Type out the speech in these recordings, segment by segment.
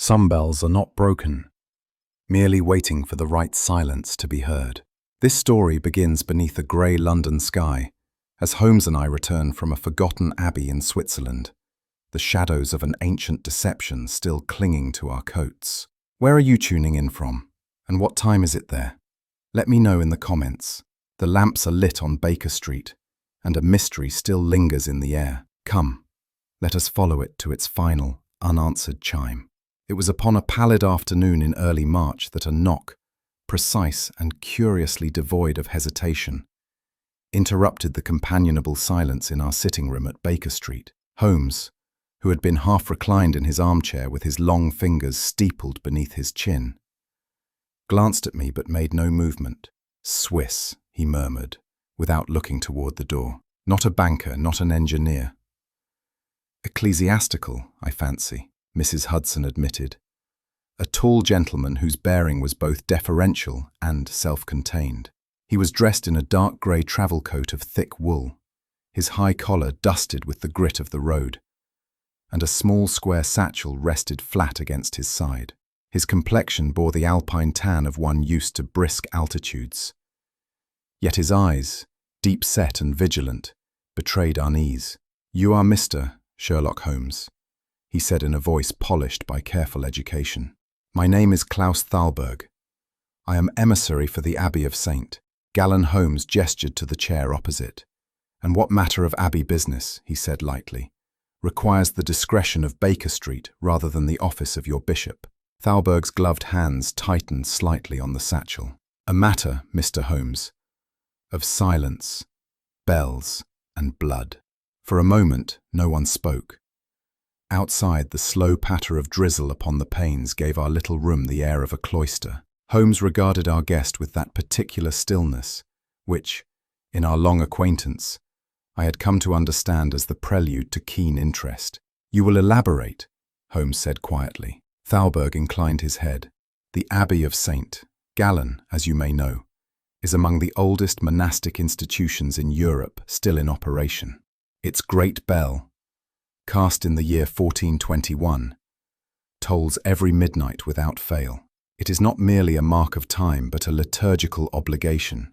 Some bells are not broken, merely waiting for the right silence to be heard. This story begins beneath a grey London sky, as Holmes and I return from a forgotten abbey in Switzerland, the shadows of an ancient deception still clinging to our coats. Where are you tuning in from, and what time is it there? Let me know in the comments. The lamps are lit on Baker Street, and a mystery still lingers in the air. Come, let us follow it to its final, unanswered chime. It was upon a pallid afternoon in early March that a knock, precise and curiously devoid of hesitation, interrupted the companionable silence in our sitting room at Baker Street. Holmes, who had been half reclined in his armchair with his long fingers steepled beneath his chin, glanced at me but made no movement. "Swiss," he murmured, without looking toward the door. "Not a banker, not an engineer." "Ecclesiastical, I fancy," Mrs. Hudson admitted. A tall gentleman whose bearing was both deferential and self-contained. He was dressed in a dark grey travel coat of thick wool, his high collar dusted with the grit of the road, and a small square satchel rested flat against his side. His complexion bore the alpine tan of one used to brisk altitudes. Yet his eyes, deep-set and vigilant, betrayed unease. "You are Mr. Sherlock Holmes," he said in a voice polished by careful education. "My name is Klaus Thalberg. I am emissary for the Abbey of St. Gallen." Holmes gestured to the chair opposite. "And what matter of Abbey business," he said lightly, "requires the discretion of Baker Street rather than the office of your bishop?" Thalberg's gloved hands tightened slightly on the satchel. "A matter, Mr. Holmes, of silence, bells, and blood." For a moment, no one spoke. Outside, the slow patter of drizzle upon the panes gave our little room the air of a cloister. Holmes regarded our guest with that particular stillness, which, in our long acquaintance, I had come to understand as the prelude to keen interest. "You will elaborate," Holmes said quietly. Thalberg inclined his head. "The Abbey of St. Gallen, as you may know, is among the oldest monastic institutions in Europe still in operation. Its great bell, cast in the year 1421, tolls every midnight without fail. It is not merely a mark of time but a liturgical obligation.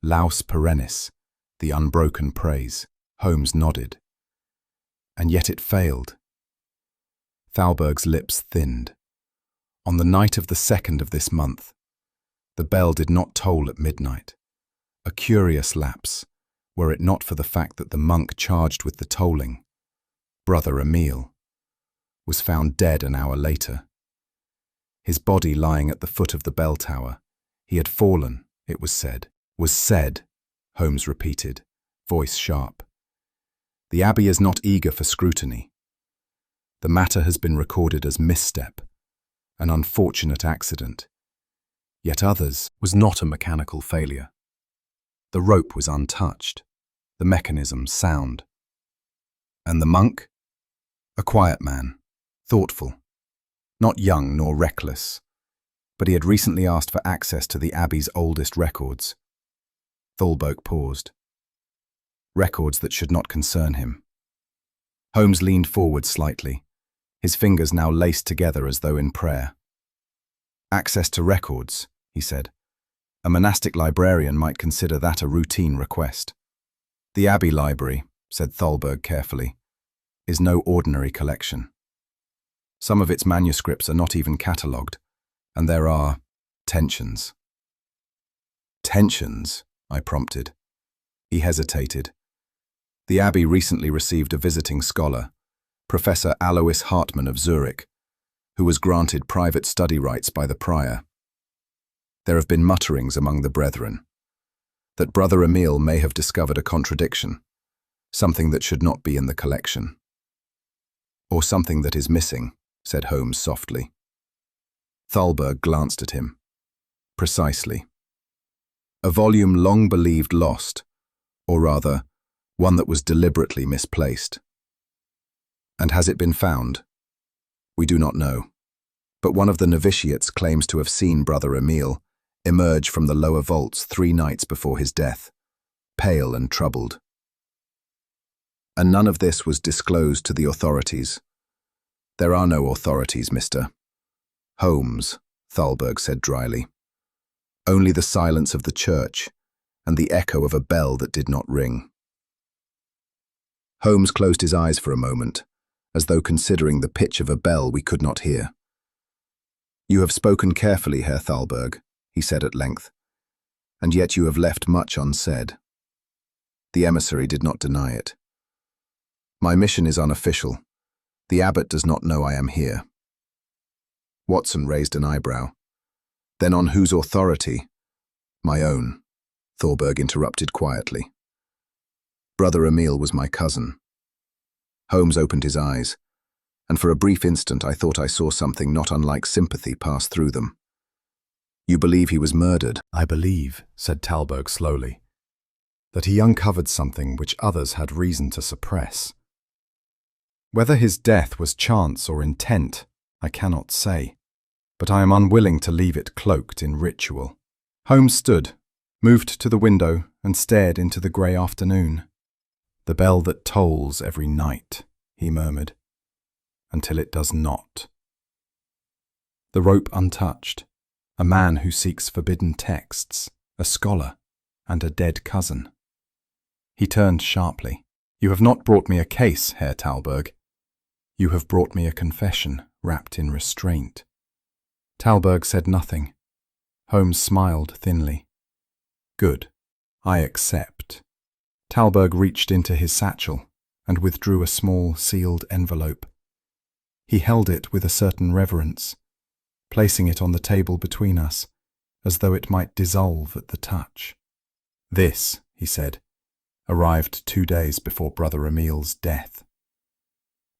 Laus perennis, the unbroken praise." Holmes nodded. "And yet it failed." Thalberg's lips thinned. "On the night of the 2nd of this month, the bell did not toll at midnight. A curious lapse, were it not for the fact that the monk charged with the tolling, Brother Emile, was found dead an hour later. His body lying at the foot of the bell tower. He had fallen, it was said." "Was said," Holmes repeated, voice sharp. "The Abbey is not eager for scrutiny. The matter has been recorded as misstep, an unfortunate accident. Yet others was not a mechanical failure. The rope was untouched, the mechanism sound. And the monk? A quiet man, thoughtful, not young nor reckless, but he had recently asked for access to the Abbey's oldest records." Thalberg paused. "Records that should not concern him." Holmes leaned forward slightly, his fingers now laced together as though in prayer. "Access to records," he said. "A monastic librarian might consider that a routine request." "The Abbey Library," said Thalberg carefully, "is no ordinary collection. Some of its manuscripts are not even catalogued, and there are tensions." "Tensions?" I prompted. He hesitated. "The Abbey recently received a visiting scholar, Professor Alois Hartmann of Zurich, who was granted private study rights by the prior. There have been mutterings among the brethren that Brother Emile may have discovered a contradiction, something that should not be in the collection." "Or something that is missing," said Holmes softly. Thalberg glanced at him. "Precisely. A volume long believed lost, or rather, one that was deliberately misplaced. And has it been found? We do not know. But one of the novitiates claims to have seen Brother Emile emerge from the lower vaults 3 nights before his death, pale and troubled. And none of this was disclosed to the authorities. There are no authorities, mister. Holmes, Thalberg said dryly. Only the silence of the church and the echo of a bell that did not ring. Holmes closed his eyes for a moment, as though considering the pitch of a bell we could not hear. You have spoken carefully, Herr Thalberg, he said at length, and yet you have left much unsaid. The emissary did not deny it. My mission is unofficial. The abbot does not know I am here. Watson raised an eyebrow. Then on whose authority? My own, Thalberg interrupted quietly. Brother Emile was my cousin. Holmes opened his eyes, and for a brief instant I thought I saw something not unlike sympathy pass through them. You believe he was murdered? I believe, said Thalberg slowly, that he uncovered something which others had reason to suppress. Whether his death was chance or intent, I cannot say, but I am unwilling to leave it cloaked in ritual. Holmes stood, moved to the window, and stared into the grey afternoon. The bell that tolls every night, he murmured, until it does not. The rope untouched, a man who seeks forbidden texts, a scholar, and a dead cousin. He turned sharply. You have not brought me a case, Herr Thalberg. You have brought me a confession wrapped in restraint. Thalberg said nothing. Holmes smiled thinly. Good. I accept. Thalberg reached into his satchel and withdrew a small sealed envelope. He held it with a certain reverence, placing it on the table between us, as though it might dissolve at the touch. This, he said, arrived 2 days before Brother Emile's death.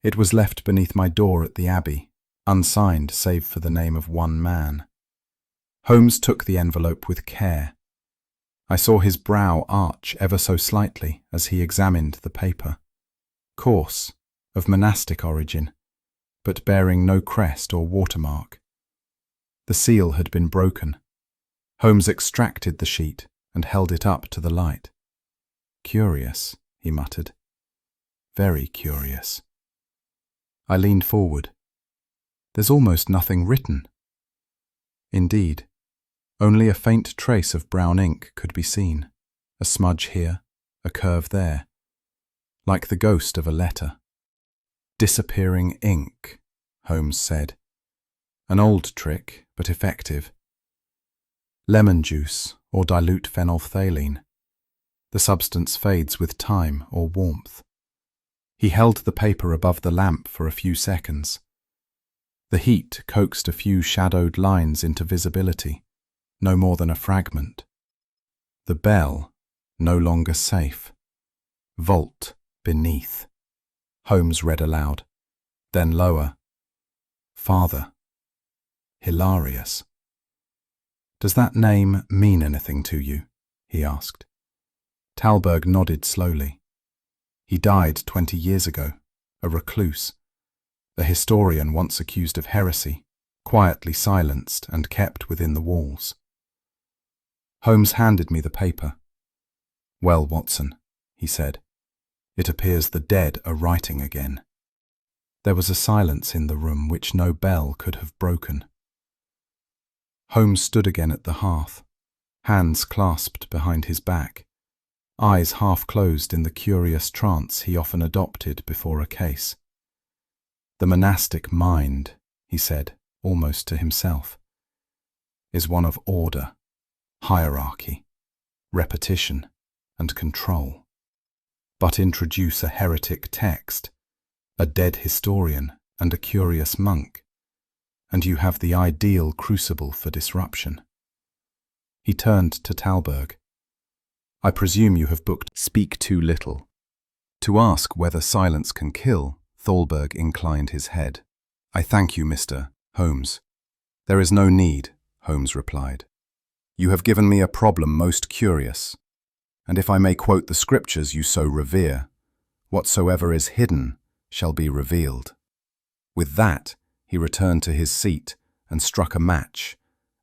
It was left beneath my door at the abbey, unsigned save for the name of one man. Holmes took the envelope with care. I saw his brow arch ever so slightly as he examined the paper. Coarse, of monastic origin, but bearing no crest or watermark. The seal had been broken. Holmes extracted the sheet and held it up to the light. Curious, he muttered. Very curious. I leaned forward. There's almost nothing written. Indeed, only a faint trace of brown ink could be seen, a smudge here, a curve there, like the ghost of a letter. Disappearing ink, Holmes said. An old trick, but effective. Lemon juice or dilute phenolphthalein. The substance fades with time or warmth. He held the paper above the lamp for a few seconds. The heat coaxed a few shadowed lines into visibility, no more than a fragment. The bell, no longer safe. Vault beneath. Holmes read aloud, then lower. Father. Hilarious. Does that name mean anything to you? He asked. Thalberg nodded slowly. He died 20 years ago, a recluse, a historian once accused of heresy, quietly silenced and kept within the walls. Holmes handed me the paper. Well, Watson, he said, it appears the dead are writing again. There was a silence in the room which no bell could have broken. Holmes stood again at the hearth, hands clasped behind his back, eyes half closed in the curious trance he often adopted before a case. The monastic mind, he said, almost to himself, is one of order, hierarchy, repetition, and control. But introduce a heretic text, a dead historian, and a curious monk, and you have the ideal crucible for disruption. He turned to Thalberg. I presume you have booked Speak Too Little. To ask whether silence can kill, Thalberg inclined his head. I thank you, Mr. Holmes. There is no need, Holmes replied. You have given me a problem most curious, and if I may quote the scriptures you so revere, whatsoever is hidden shall be revealed. With that, he returned to his seat and struck a match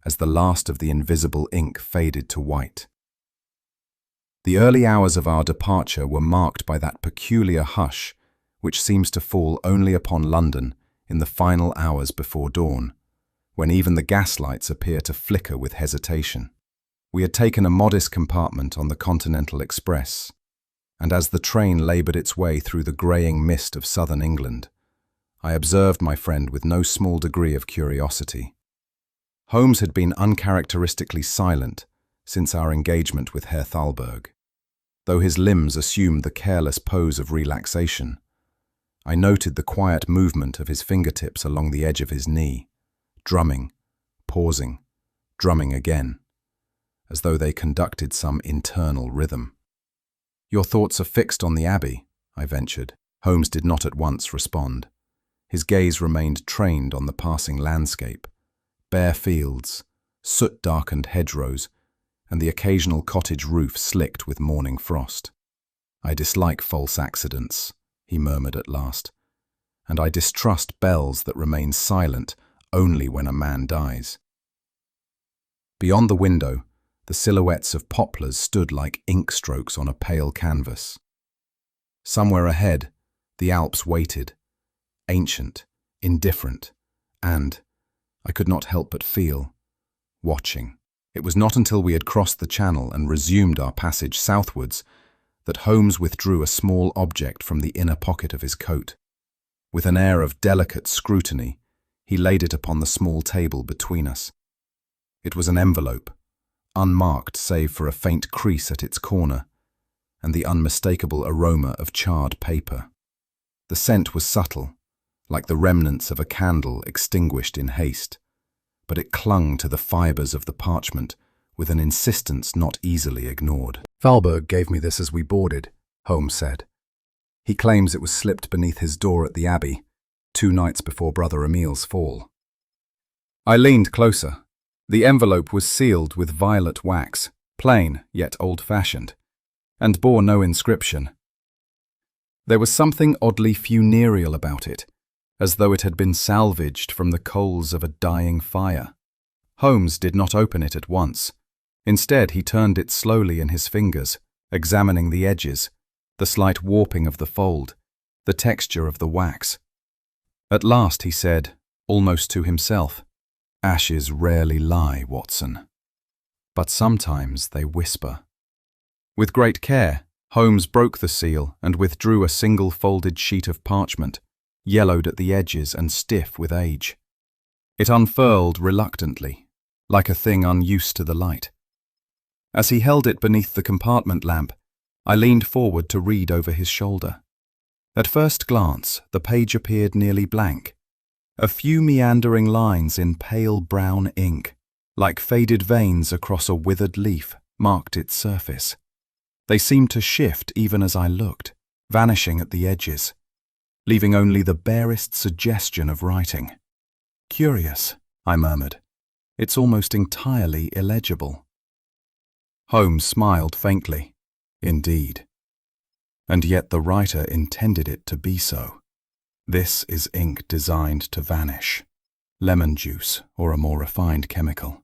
as the last of the invisible ink faded to white. The early hours of our departure were marked by that peculiar hush which seems to fall only upon London in the final hours before dawn, when even the gaslights appear to flicker with hesitation. We had taken a modest compartment on the Continental Express, and as the train laboured its way through the greying mist of southern England, I observed my friend with no small degree of curiosity. Holmes had been uncharacteristically silent since our engagement with Herr Thalberg. Though his limbs assumed the careless pose of relaxation, I noted the quiet movement of his fingertips along the edge of his knee, drumming, pausing, drumming again, as though they conducted some internal rhythm. "Your thoughts are fixed on the abbey," I ventured. Holmes did not at once respond. His gaze remained trained on the passing landscape, bare fields, soot-darkened hedgerows, and the occasional cottage roof slicked with morning frost. "I dislike false accidents," he murmured at last, "and I distrust bells that remain silent only when a man dies." Beyond the window, the silhouettes of poplars stood like ink strokes on a pale canvas. Somewhere ahead, the Alps waited, ancient, indifferent, and, I could not help but feel, watching. It was not until we had crossed the channel and resumed our passage southwards that Holmes withdrew a small object from the inner pocket of his coat. With an air of delicate scrutiny, he laid it upon the small table between us. It was an envelope, unmarked save for a faint crease at its corner, and the unmistakable aroma of charred paper. The scent was subtle, like the remnants of a candle extinguished in haste, but it clung to the fibres of the parchment with an insistence not easily ignored. "Thalberg gave me this as we boarded," Holmes said. "He claims it was slipped beneath his door at the abbey, 2 nights before Brother Emil's fall." I leaned closer. The envelope was sealed with violet wax, plain yet old-fashioned, and bore no inscription. There was something oddly funereal about it, as though it had been salvaged from the coals of a dying fire. Holmes did not open it at once. Instead, he turned it slowly in his fingers, examining the edges, the slight warping of the fold, the texture of the wax. At last he said, almost to himself, "Ashes rarely lie, Watson, but sometimes they whisper." With great care, Holmes broke the seal and withdrew a single folded sheet of parchment, yellowed at the edges and stiff with age. It unfurled reluctantly, like a thing unused to the light. As he held it beneath the compartment lamp, I leaned forward to read over his shoulder. At first glance, the page appeared nearly blank. A few meandering lines in pale brown ink, like faded veins across a withered leaf, marked its surface. They seemed to shift even as I looked, vanishing at the edges, leaving only the barest suggestion of writing. "Curious," I murmured. "It's almost entirely illegible." Holmes smiled faintly. "Indeed. And yet the writer intended it to be so. This is ink designed to vanish. Lemon juice or a more refined chemical.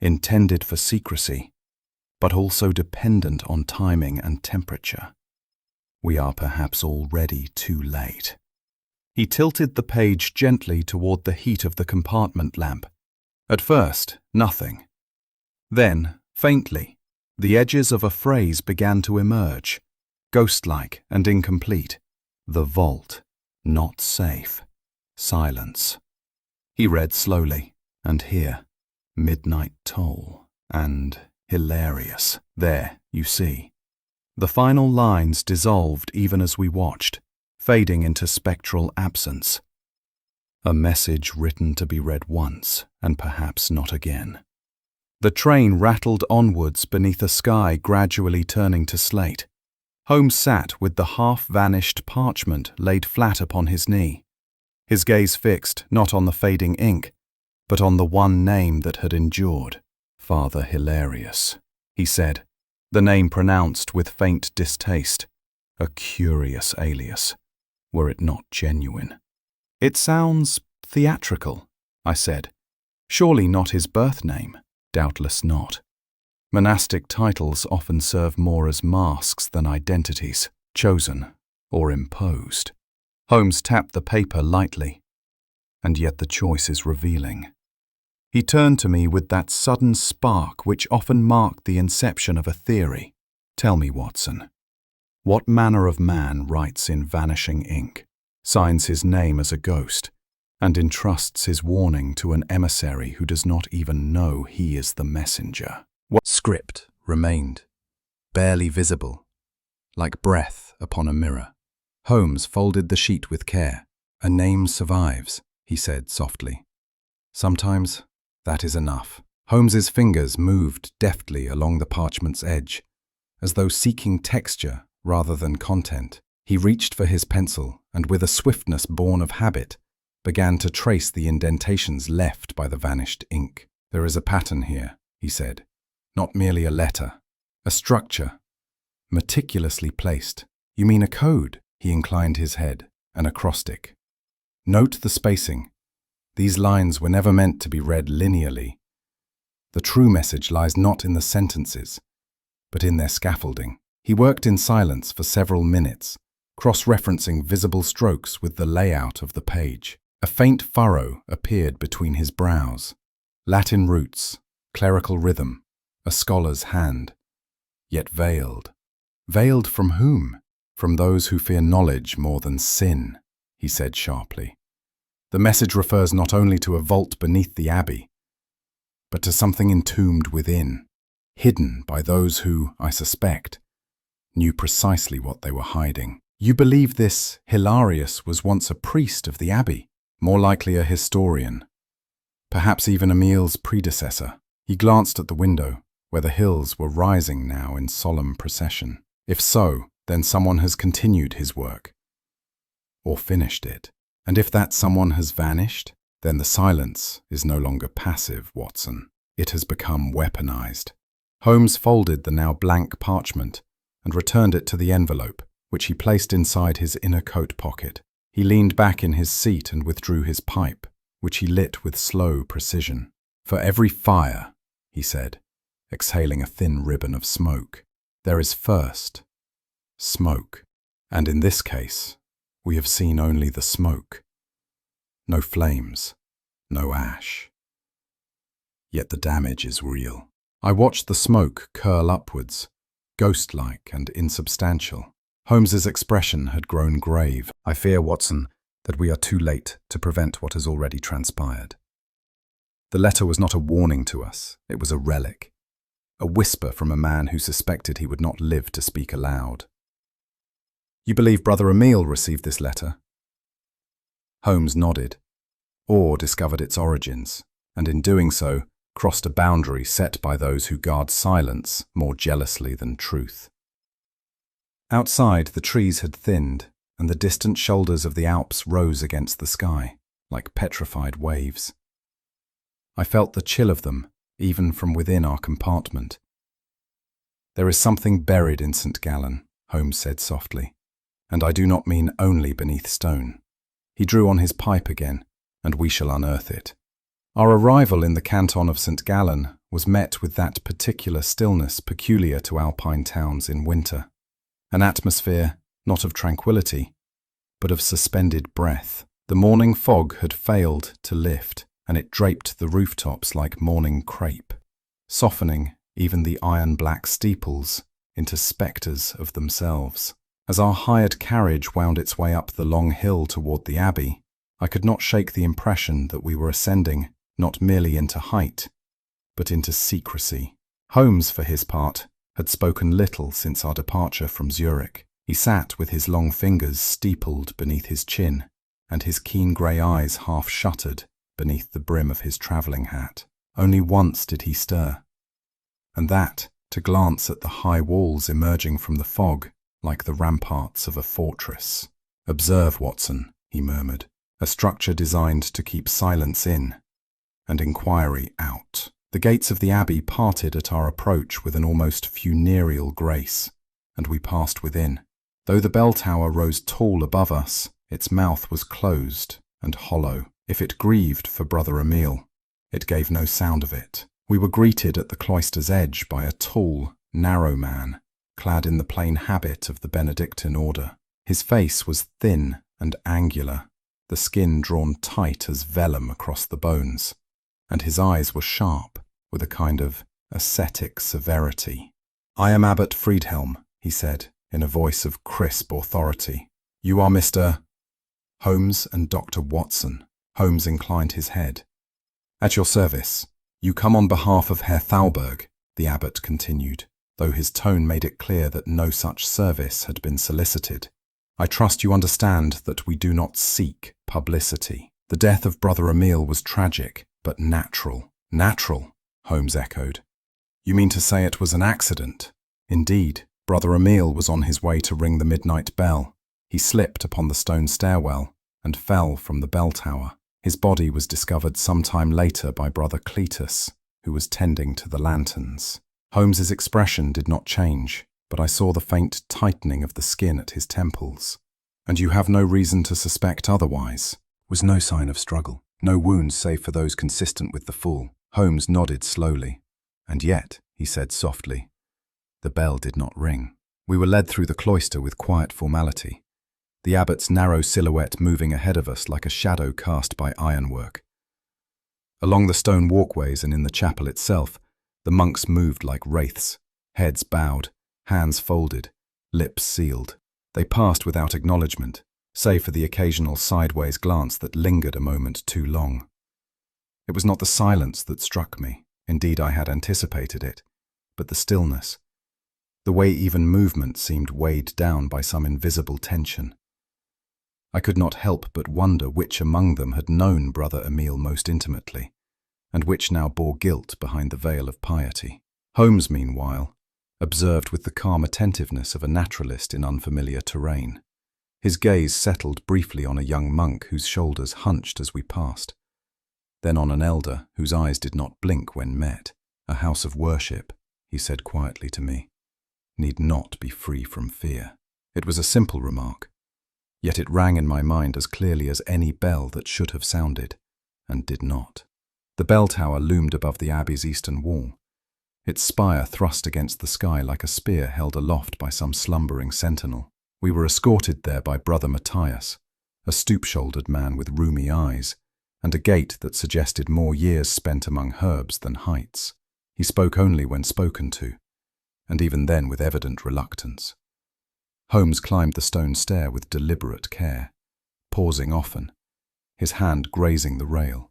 Intended for secrecy, but also dependent on timing and temperature. We are perhaps already too late." He tilted the page gently toward the heat of the compartment lamp. At first, nothing. Then, faintly, the edges of a phrase began to emerge, ghost-like and incomplete. "The vault, not safe. Silence." He read slowly, and here, "midnight toll," and "hilarious." There, you see. The final lines dissolved even as we watched, fading into spectral absence. A message written to be read once, and perhaps not again. The train rattled onwards beneath a sky gradually turning to slate. Holmes sat with the half-vanished parchment laid flat upon his knee, his gaze fixed not on the fading ink, but on the one name that had endured. "Father Hilarious," he said, the name pronounced with faint distaste. A curious alias, were it not genuine. "It sounds theatrical," I said. "Surely not his birth name?" "Doubtless not. Monastic titles often serve more as masks than identities, chosen or imposed." Holmes tapped the paper lightly. "And yet the choice is revealing. He turned to me with that sudden spark which often marked the inception of a theory. Tell me, Watson, what manner of man writes in vanishing ink, signs his name as a ghost, and entrusts his warning to an emissary who does not even know he is the messenger? What script remained, barely visible, like breath upon a mirror? Holmes folded the sheet with care. "A name survives," he said softly. "Sometimes that is enough." Holmes's fingers moved deftly along the parchment's edge, as though seeking texture rather than content. He reached for his pencil and, with a swiftness born of habit, began to trace the indentations left by the vanished ink. "There is a pattern here," he said. "Not merely a letter, a structure, meticulously placed." "You mean a code?" He inclined his head. "An acrostic. Note the spacing. These lines were never meant to be read linearly. The true message lies not in the sentences, but in their scaffolding." He worked in silence for several minutes, cross-referencing visible strokes with the layout of the page. A faint furrow appeared between his brows. Latin roots, clerical rhythm, a scholar's hand. Yet veiled. Veiled from whom? "From those who fear knowledge more than sin," he said sharply. "The message refers not only to a vault beneath the abbey, but to something entombed within, hidden by those who, I suspect, knew precisely what they were hiding." "You believe this Hilarius was once a priest of the abbey?" "More likely a historian. Perhaps even Emil's predecessor." He glanced at the window, where the hills were rising now in solemn procession. "If so, then someone has continued his work. Or finished it. And if that someone has vanished, then the silence is no longer passive, Watson. It has become weaponized." Holmes folded the now blank parchment and returned it to the envelope, which he placed inside his inner coat pocket. He leaned back in his seat and withdrew his pipe, which he lit with slow precision. "For every fire," he said, exhaling a thin ribbon of smoke, "there is first smoke. And in this case, we have seen only the smoke. No flames, no ash. Yet the damage is real." I watched the smoke curl upwards, ghost-like and insubstantial. Holmes's expression had grown grave. "I fear, Watson, that we are too late to prevent what has already transpired. The letter was not a warning to us, it was a relic, a whisper from a man who suspected he would not live to speak aloud." "You believe Brother Emil received this letter?" Holmes nodded, or discovered its origins, and in doing so, crossed a boundary set by those who guard silence more jealously than truth. Outside, the trees had thinned, and the distant shoulders of the Alps rose against the sky, like petrified waves. I felt the chill of them, even from within our compartment. "There is something buried in St. Gallen," Holmes said softly, "and I do not mean only beneath stone." He drew on his pipe again, and we shall unearth it. Our arrival in the canton of St. Gallen was met with that particular stillness peculiar to alpine towns in winter. An atmosphere not of tranquility, but of suspended breath. The morning fog had failed to lift, and it draped the rooftops like morning crepe, softening even the iron-black steeples into spectres of themselves. As our hired carriage wound its way up the long hill toward the abbey, I could not shake the impression that we were ascending not merely into height, but into secrecy. Holmes, for his part, had spoken little since our departure from Zurich. He sat with his long fingers steepled beneath his chin, and his keen grey eyes half shuttered beneath the brim of his travelling hat. Only once did he stir, and that to glance at the high walls emerging from the fog like the ramparts of a fortress. "Observe, Watson," he murmured, "a structure designed to keep silence in and inquiry out." The gates of the abbey parted at our approach with an almost funereal grace, and we passed within. Though the bell tower rose tall above us, its mouth was closed and hollow. If it grieved for Brother Emil, it gave no sound of it. We were greeted at the cloister's edge by a tall, narrow man, clad in the plain habit of the Benedictine order. His face was thin and angular, the skin drawn tight as vellum across the bones. and his eyes were sharp, with a kind of ascetic severity. "I am Abbot Friedhelm," he said, in a voice of crisp authority. "You are Mr. Holmes and Dr. Watson." Holmes inclined his head. "At your service. You come on behalf of Herr Thalberg," the abbot continued, though his tone made it clear that no such service had been solicited. "I trust you understand that we do not seek publicity. The death of Brother Emile was tragic, but natural." "Natural?" Holmes echoed. "You mean to say it was an accident?" "Indeed. Brother Emile was on his way to ring the midnight bell. He slipped upon the stone stairwell and fell from the bell tower. His body was discovered some time later by Brother Cletus, who was tending to the lanterns." Holmes's expression did not change, but I saw the faint tightening of the skin at his temples. "And you have no reason to suspect otherwise?" Was no sign of struggle, no wounds save for those consistent with the fall. Holmes nodded slowly. "And yet," he said softly, "the bell did not ring." We were led through the cloister with quiet formality, the abbot's narrow silhouette moving ahead of us like a shadow cast by ironwork. Along the stone walkways and in the chapel itself, the monks moved like wraiths, heads bowed, hands folded, lips sealed. They passed without acknowledgement, save for the occasional sideways glance that lingered a moment too long. It was not the silence that struck me, indeed I had anticipated it, but the stillness, the way even movement seemed weighed down by some invisible tension. I could not help but wonder which among them had known Brother Emile most intimately, and which now bore guilt behind the veil of piety. Holmes, meanwhile, observed with the calm attentiveness of a naturalist in unfamiliar terrain. His gaze settled briefly on a young monk whose shoulders hunched as we passed, then on an elder whose eyes did not blink when met. "A house of worship," he said quietly to me, "need not be free from fear." It was a simple remark, yet it rang in my mind as clearly as any bell that should have sounded, and did not. The bell tower loomed above the abbey's eastern wall, its spire thrust against the sky like a spear held aloft by some slumbering sentinel. We were escorted there by Brother Matthias, a stoop-shouldered man with rheumy eyes, and a gait that suggested more years spent among herbs than heights. He spoke only when spoken to, and even then with evident reluctance. Holmes climbed the stone stair with deliberate care, pausing often, his hand grazing the rail,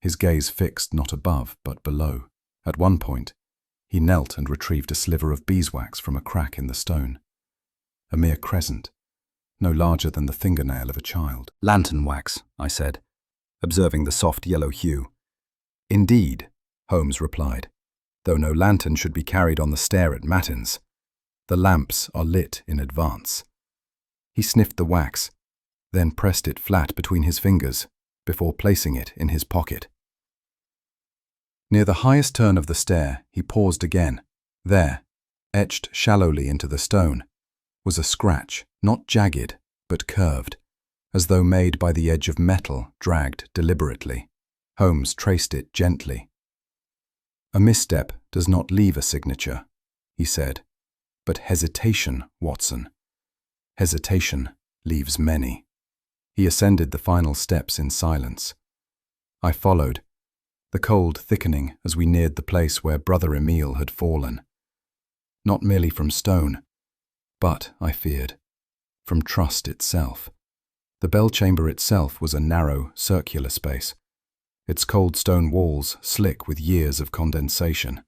his gaze fixed not above but below. At one point, he knelt and retrieved a sliver of beeswax from a crack in the stone. A mere crescent, no larger than the fingernail of a child. "Lantern wax," I said, observing the soft yellow hue. "Indeed," Holmes replied, "though no lantern should be carried on the stair at matins. The lamps are lit in advance." He sniffed the wax, then pressed it flat between his fingers before placing it in his pocket. Near the highest turn of the stair, he paused again. There, etched shallowly into the stone, was a scratch, not jagged, but curved, as though made by the edge of metal dragged deliberately. Holmes traced it gently. "A misstep does not leave a signature," he said, "but hesitation, Watson. Hesitation leaves many." He ascended the final steps in silence. I followed, the cold thickening as we neared the place where Brother Emile had fallen. Not merely from stone, but, I feared, from trust itself. The bell chamber itself was a narrow, circular space, its cold stone walls slick with years of condensation.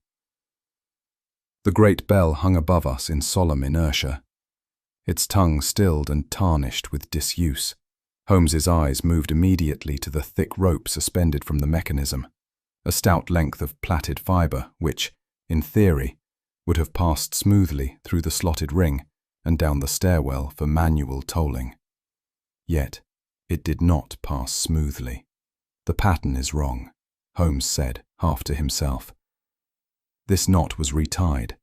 The great bell hung above us in solemn inertia, its tongue stilled and tarnished with disuse. Holmes's eyes moved immediately to the thick rope suspended from the mechanism, a stout length of plaited fibre which, in theory, would have passed smoothly through the slotted ring and down the stairwell for manual tolling. Yet, it did not pass smoothly. "The pattern is wrong," Holmes said, half to himself. This knot was retied,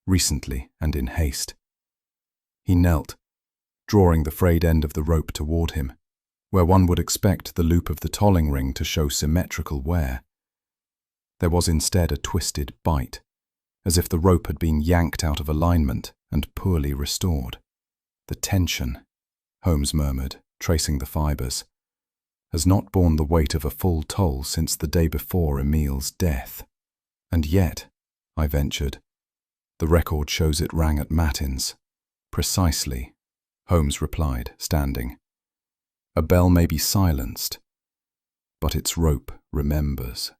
recently and in haste. He knelt, drawing the frayed end of the rope toward him, where one would expect the loop of the tolling ring to show symmetrical wear. There was instead a twisted bite, as if the rope had been yanked out of alignment and poorly restored. "The tension," Holmes murmured, tracing the fibres. has not borne the weight of a full toll since the day before Emile's death. And yet, I ventured, the record shows it rang at matins. Precisely, Holmes replied, standing. A bell may be silenced, but its rope remembers.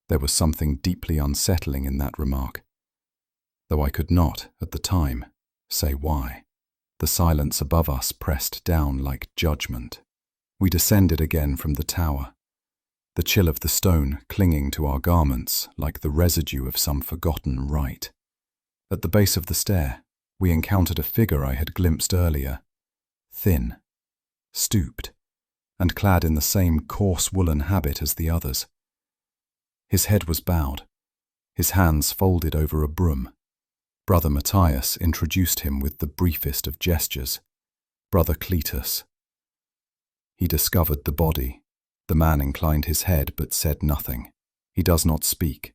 There was something deeply unsettling in that remark, though I could not, at the time, say why. The silence above us pressed down like judgment. We descended again from the tower, the chill of the stone clinging to our garments like the residue of some forgotten rite. At the base of the stair, we encountered a figure I had glimpsed earlier, thin, stooped, and clad in the same coarse woolen habit as the others. His head was bowed, his hands folded over a broom. Brother Matthias introduced him with the briefest of gestures. Brother Cletus. He discovered the body. The man inclined his head but said nothing. He does not speak,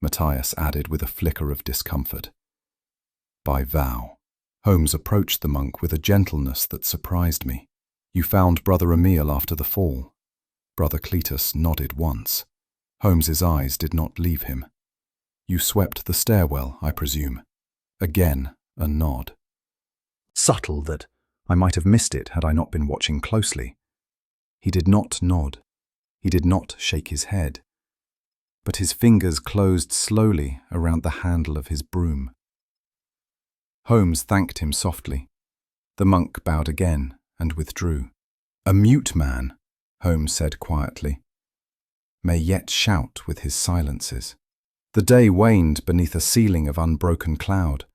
Matthias added with a flicker of discomfort. By vow. Holmes approached the monk with a gentleness that surprised me. You found Brother Emile after the fall. Brother Cletus nodded once. Holmes's eyes did not leave him. You swept the stairwell, I presume. Again, a nod. Subtle that I might have missed it had I not been watching closely. He did not nod. He did not shake his head. But his fingers closed slowly around the handle of his broom. Holmes thanked him softly. The monk bowed again and withdrew. A mute man, Holmes said quietly, may yet shout with his silences. The day waned beneath a ceiling of unbroken cloud,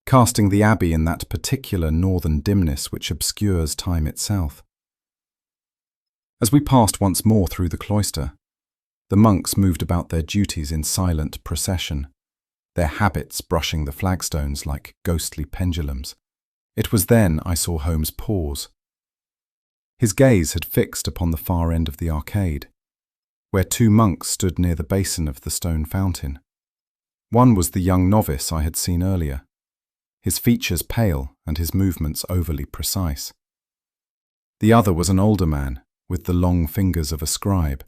casting the abbey in that particular northern dimness which obscures time itself. As we passed once more through the cloister, the monks moved about their duties in silent procession, their habits brushing the flagstones like ghostly pendulums. It was then I saw Holmes pause. His gaze had fixed upon the far end of the arcade, where two monks stood near the basin of the stone fountain. One was the young novice I had seen earlier, his features pale and his movements overly precise. The other was an older man, with the long fingers of a scribe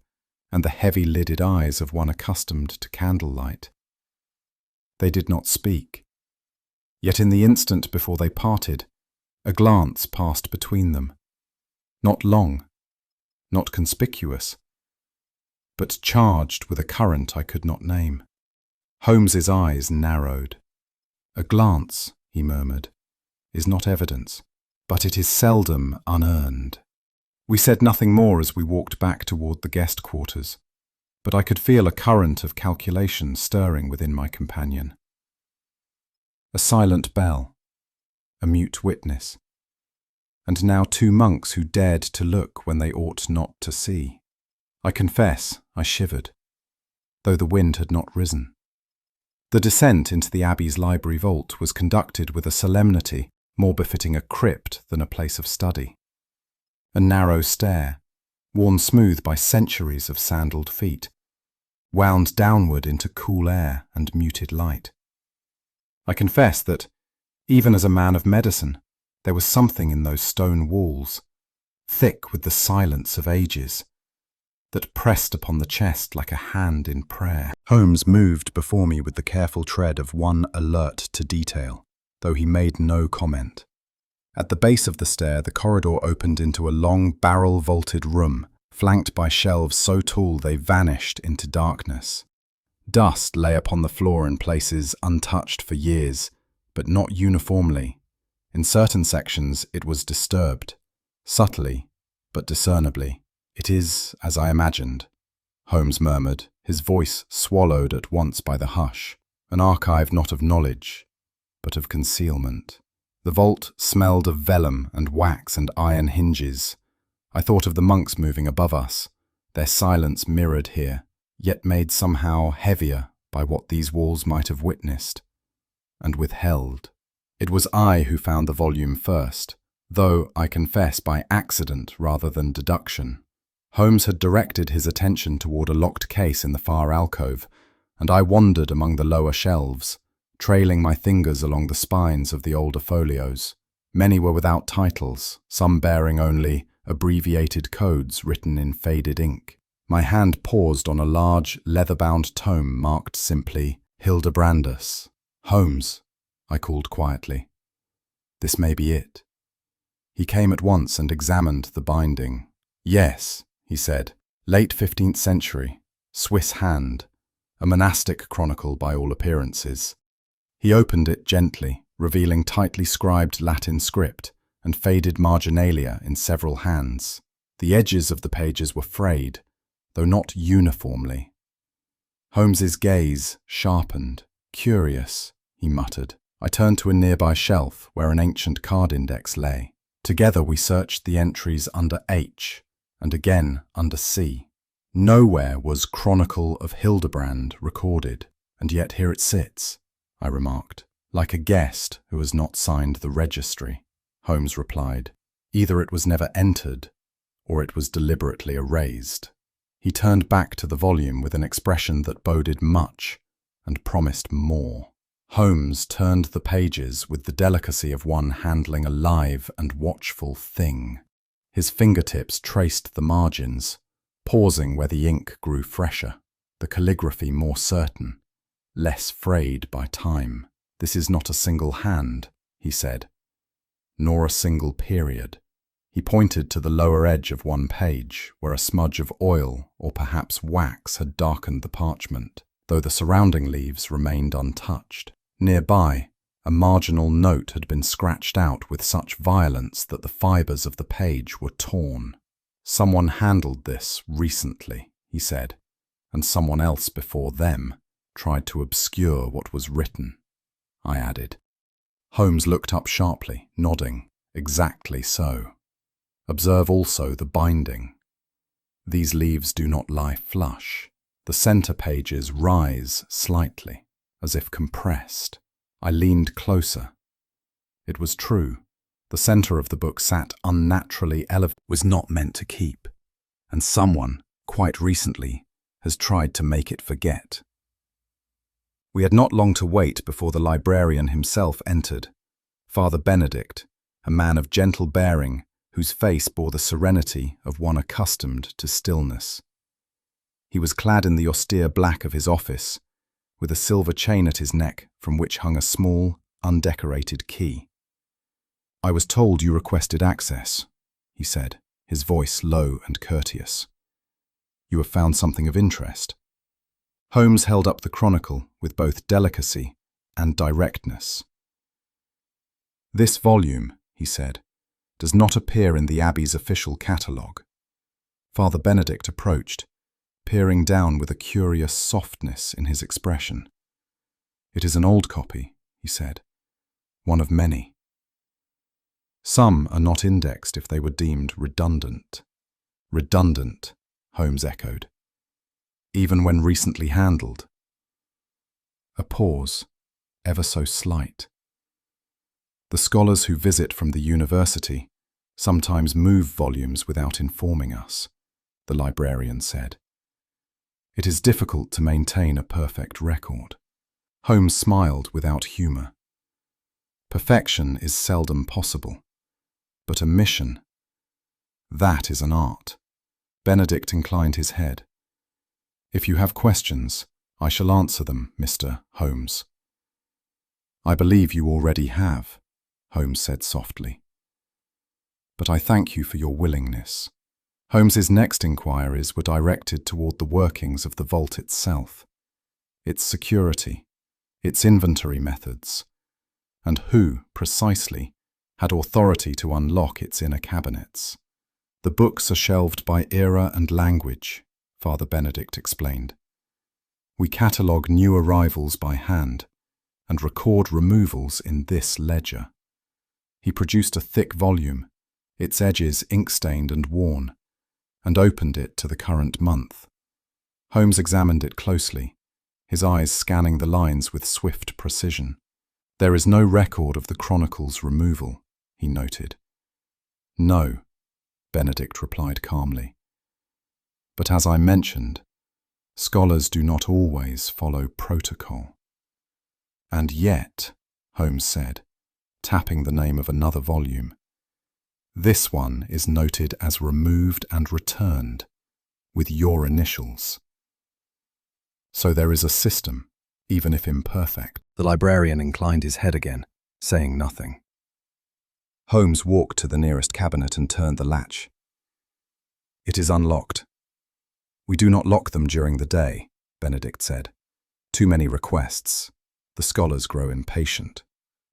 and the heavy-lidded eyes of one accustomed to candlelight. They did not speak, yet in the instant before they parted, a glance passed between them. Not long, not conspicuous, but charged with a current I could not name. Holmes's eyes narrowed. A glance, he murmured, is not evidence, but it is seldom unearned. We said nothing more as we walked back toward the guest quarters, but I could feel a current of calculation stirring within my companion. A silent bell, a mute witness, and now two monks who dared to look when they ought not to see. I confess I shivered, though the wind had not risen. The descent into the abbey's library vault was conducted with a solemnity more befitting a crypt than a place of study. A narrow stair, worn smooth by centuries of sandaled feet, wound downward into cool air and muted light. I confess that, even as a man of medicine, there was something in those stone walls, thick with the silence of ages, that pressed upon the chest like a hand in prayer. Holmes moved before me with the careful tread of one alert to detail, though he made no comment. At the base of the stair, the corridor opened into a long barrel-vaulted room, flanked by shelves so tall they vanished into darkness. Dust lay upon the floor in places untouched for years, but not uniformly. In certain sections it was disturbed, subtly, but discernibly. It is, as I imagined, Holmes murmured, his voice swallowed at once by the hush, an archive not of knowledge, but of concealment. The vault smelled of vellum and wax and iron hinges. I thought of the monks moving above us, their silence mirrored here, yet made somehow heavier by what these walls might have witnessed and withheld. It was I who found the volume first, though, I confess, by accident rather than deduction. Holmes had directed his attention toward a locked case in the far alcove, and I wandered among the lower shelves, trailing my fingers along the spines of the older folios. Many were without titles, some bearing only abbreviated codes written in faded ink. My hand paused on a large, leather-bound tome marked simply Hildebrandus. "Holmes," I called quietly. "This may be it." He came at once and examined the binding. "Yes," he said, "late 15th century, Swiss hand, a monastic chronicle by all appearances." He opened it gently, revealing tightly scribed Latin script and faded marginalia in several hands. The edges of the pages were frayed, though not uniformly. Holmes's gaze sharpened. "Curious," he muttered. I turned to a nearby shelf where an ancient card index lay. Together we searched the entries under H and again under C. Nowhere was Chronicle of Hildebrand recorded, and yet here it sits, I remarked, like a guest who has not signed the registry. Holmes replied, "Either it was never entered, or it was deliberately erased." He turned back to the volume with an expression that boded much and promised more. Holmes turned the pages with the delicacy of one handling a live and watchful thing. His fingertips traced the margins, pausing where the ink grew fresher, the calligraphy more certain, less frayed by time. "This is not a single hand," he said, "nor a single period." He pointed to the lower edge of one page, where a smudge of oil or perhaps wax had darkened the parchment, though the surrounding leaves remained untouched. Nearby, a marginal note had been scratched out with such violence that the fibres of the page were torn. "Someone handled this recently," he said, "and someone else before them tried to obscure what was written," I added. Holmes looked up sharply, nodding. "Exactly so. Observe also the binding. These leaves do not lie flush. The centre pages rise slightly, as if compressed." I leaned closer. It was true. The centre of the book sat unnaturally elevated, was not meant to keep, and someone, quite recently, has tried to make it forget. We had not long to wait before the librarian himself entered, Father Benedict, a man of gentle bearing, whose face bore the serenity of one accustomed to stillness. He was clad in the austere black of his office, with a silver chain at his neck from which hung a small, undecorated key. "I was told you requested access," he said, his voice low and courteous. "You have found something of interest." Holmes held up the chronicle with both delicacy and directness. "This volume," he said, "does not appear in the Abbey's official catalogue." Father Benedict approached, peering down with a curious softness in his expression. "It is an old copy," he said, "one of many. Some are not indexed if they were deemed redundant." "Redundant," Holmes echoed. "Even when recently handled?" A pause, ever so slight. "The scholars who visit from the university sometimes move volumes without informing us," the librarian said. "It is difficult to maintain a perfect record." Holmes smiled without humour. "Perfection is seldom possible, but omission, that is an art." Benedict inclined his head. "If you have questions, I shall answer them, Mr. Holmes." "I believe you already have," Holmes said softly. "But I thank you for your willingness." Holmes's next inquiries were directed toward the workings of the vault itself, its security, its inventory methods, and who, precisely, had authority to unlock its inner cabinets. "The books are shelved by era and language," Father Benedict explained. "We catalogue new arrivals by hand and record removals in this ledger." He produced a thick volume, its edges ink-stained and worn, and opened it to the current month. Holmes examined it closely, his eyes scanning the lines with swift precision. "There is no record of the chronicle's removal," he noted. "No," Benedict replied calmly. "But as I mentioned, scholars do not always follow protocol." "And yet," Holmes said, tapping the name of another volume, This one is noted as removed and returned, with your initials. So there is a system, even if imperfect. The librarian inclined his head again, saying nothing. Holmes walked to the nearest cabinet and turned the latch. It is unlocked. We do not lock them during the day, Benedict said. Too many requests. The scholars grow impatient.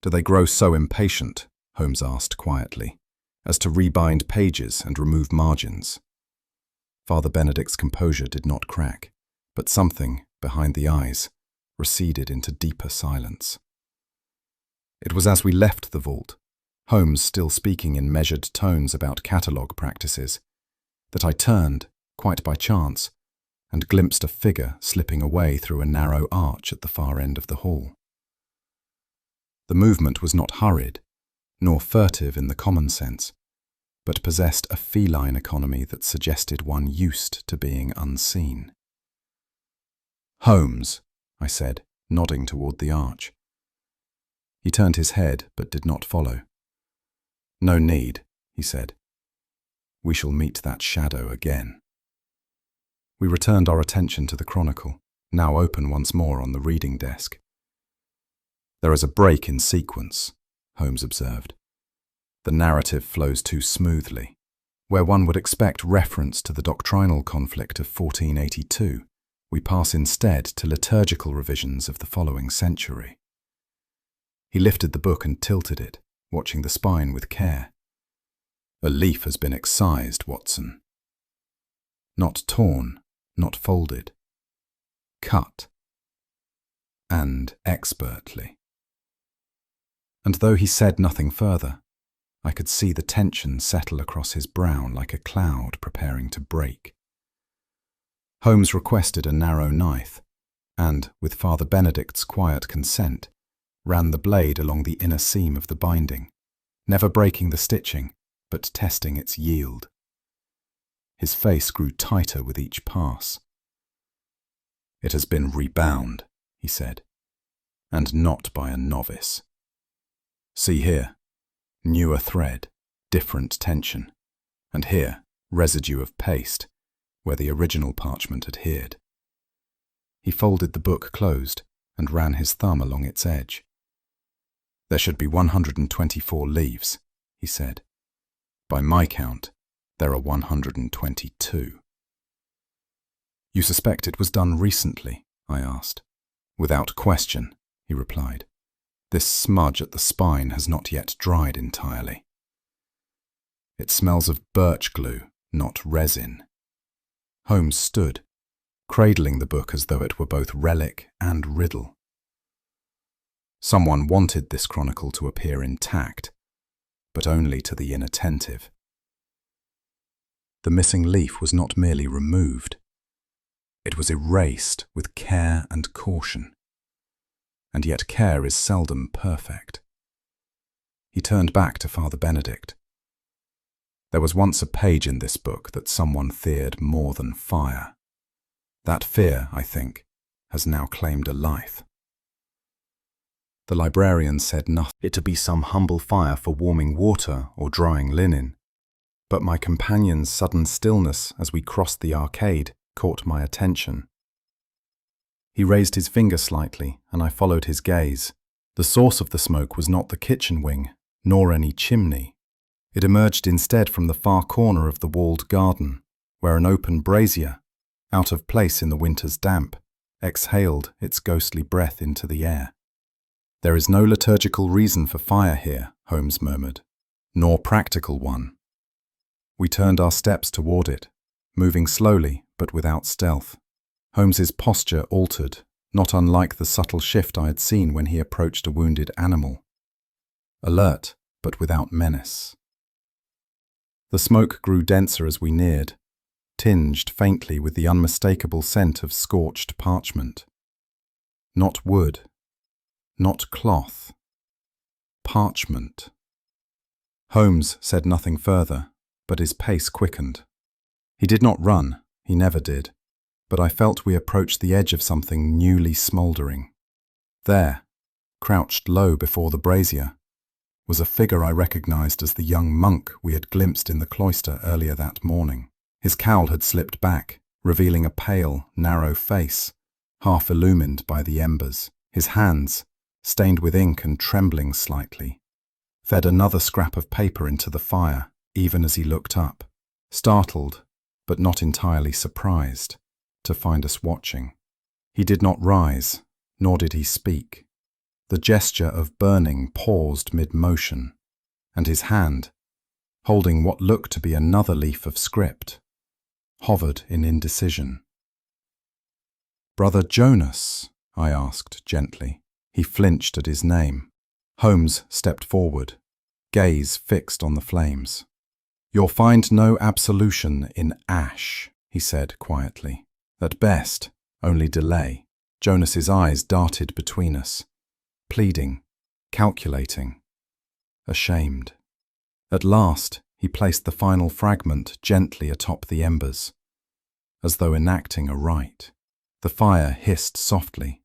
Do they grow so impatient, Holmes asked quietly, as to rebind pages and remove margins? Father Benedict's composure did not crack, but something, behind the eyes, receded into deeper silence. It was as we left the vault, Holmes still speaking in measured tones about catalogue practices, that I turned, quite by chance, and glimpsed a figure slipping away through a narrow arch at the far end of the hall. The movement was not hurried, nor furtive in the common sense, but possessed a feline economy that suggested one used to being unseen. "Holmes," I said, nodding toward the arch. He turned his head, but did not follow. "No need," he said. "We shall meet that shadow again." We returned our attention to the chronicle, now open once more on the reading desk. "There is a break in sequence," Holmes observed. "The narrative flows too smoothly. Where one would expect reference to the doctrinal conflict of 1482, we pass instead to liturgical revisions of the following century." He lifted the book and tilted it, watching the spine with care. "A leaf has been excised, Watson. Not torn, not folded. Cut. And expertly." And though he said nothing further, I could see the tension settle across his brow like a cloud preparing to break. Holmes requested a narrow knife, and, with Father Benedict's quiet consent, ran the blade along the inner seam of the binding, never breaking the stitching, but testing its yield. His face grew tighter with each pass. "It has been rebound," he said, "and not by a novice. See here, newer thread, different tension, and here, residue of paste, where the original parchment adhered." He folded the book closed and ran his thumb along its edge. "There should be 124 leaves," he said. "By my count, there are 122. "You suspect it was done recently?" I asked. "Without question," he replied. "This smudge at the spine has not yet dried entirely. It smells of birch glue, not resin." Holmes stood, cradling the book as though it were both relic and riddle. Someone wanted this chronicle to appear intact, but only to the inattentive. The missing leaf was not merely removed. It was erased with care and caution. And yet care is seldom perfect. He turned back to Father Benedict. "There was once a page in this book that someone feared more than fire. That fear, I think, has now claimed a life." The librarian said nothing. It to be some humble fire for warming water or drying linen. But my companion's sudden stillness as we crossed the arcade caught my attention. He raised his finger slightly, and I followed his gaze. The source of the smoke was not the kitchen wing, nor any chimney. It emerged instead from the far corner of the walled garden, where an open brazier, out of place in the winter's damp, exhaled its ghostly breath into the air. "There is no liturgical reason for fire here," Holmes murmured, "nor practical one." We turned our steps toward it, moving slowly but without stealth. Holmes's posture altered, not unlike the subtle shift I had seen when he approached a wounded animal. Alert, but without menace. The smoke grew denser as we neared, tinged faintly with the unmistakable scent of scorched parchment. Not wood, not cloth. Parchment. Holmes said nothing further, but his pace quickened. He did not run, he never did, but I felt we approached the edge of something newly smouldering. There, crouched low before the brazier, was a figure I recognized as the young monk we had glimpsed in the cloister earlier that morning. His cowl had slipped back, revealing a pale, narrow face, half illumined by the embers. His hands, stained with ink and trembling slightly, fed another scrap of paper into the fire, even as he looked up, startled, but not entirely surprised, to find us watching. He did not rise, nor did he speak. The gesture of burning paused mid-motion, and his hand, holding what looked to be another leaf of script, hovered in indecision. "Brother Jonas?" I asked gently. He flinched at his name. Holmes stepped forward, gaze fixed on the flames. "You'll find no absolution in ash," he said quietly. "At best, only delay." Jonas's eyes darted between us, pleading, calculating, ashamed. At last, he placed the final fragment gently atop the embers, as though enacting a rite. The fire hissed softly,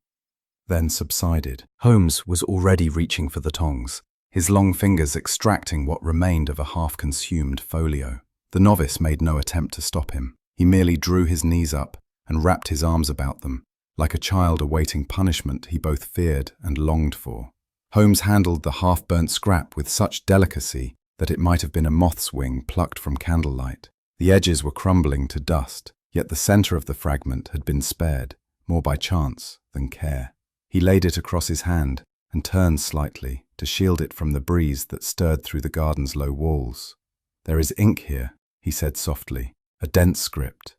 then subsided. Holmes was already reaching for the tongs, his long fingers extracting what remained of a half-consumed folio. The novice made no attempt to stop him. He merely drew his knees up and wrapped his arms about them, like a child awaiting punishment he both feared and longed for. Holmes handled the half-burnt scrap with such delicacy that it might have been a moth's wing plucked from candlelight. The edges were crumbling to dust, yet the center of the fragment had been spared, more by chance than care. He laid it across his hand and turned slightly to shield it from the breeze that stirred through the garden's low walls. "There is ink here," he said softly, "a dense script,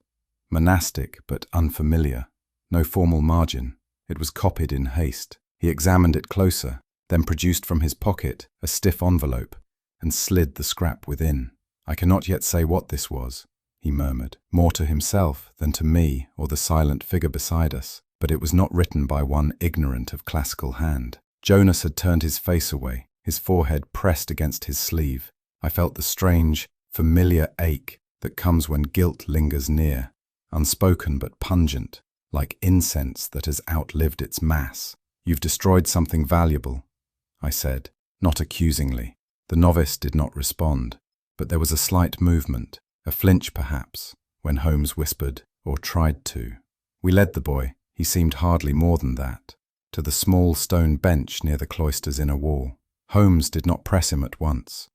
monastic but unfamiliar, no formal margin. It was copied in haste." He examined it closer, then produced from his pocket a stiff envelope and slid the scrap within. "I cannot yet say what this was," he murmured, more to himself than to me or the silent figure beside us, but it was not written by one ignorant of classical hand. Jonas had turned his face away, his forehead pressed against his sleeve. I felt the strange, familiar ache that comes when guilt lingers near, unspoken but pungent, like incense that has outlived its mass. "You've destroyed something valuable," I said, not accusingly. The novice did not respond, but there was a slight movement, a flinch perhaps, when Holmes whispered, or tried to. We led the boy, he seemed hardly more than that, to the small stone bench near the cloister's inner wall. Holmes did not press him at once.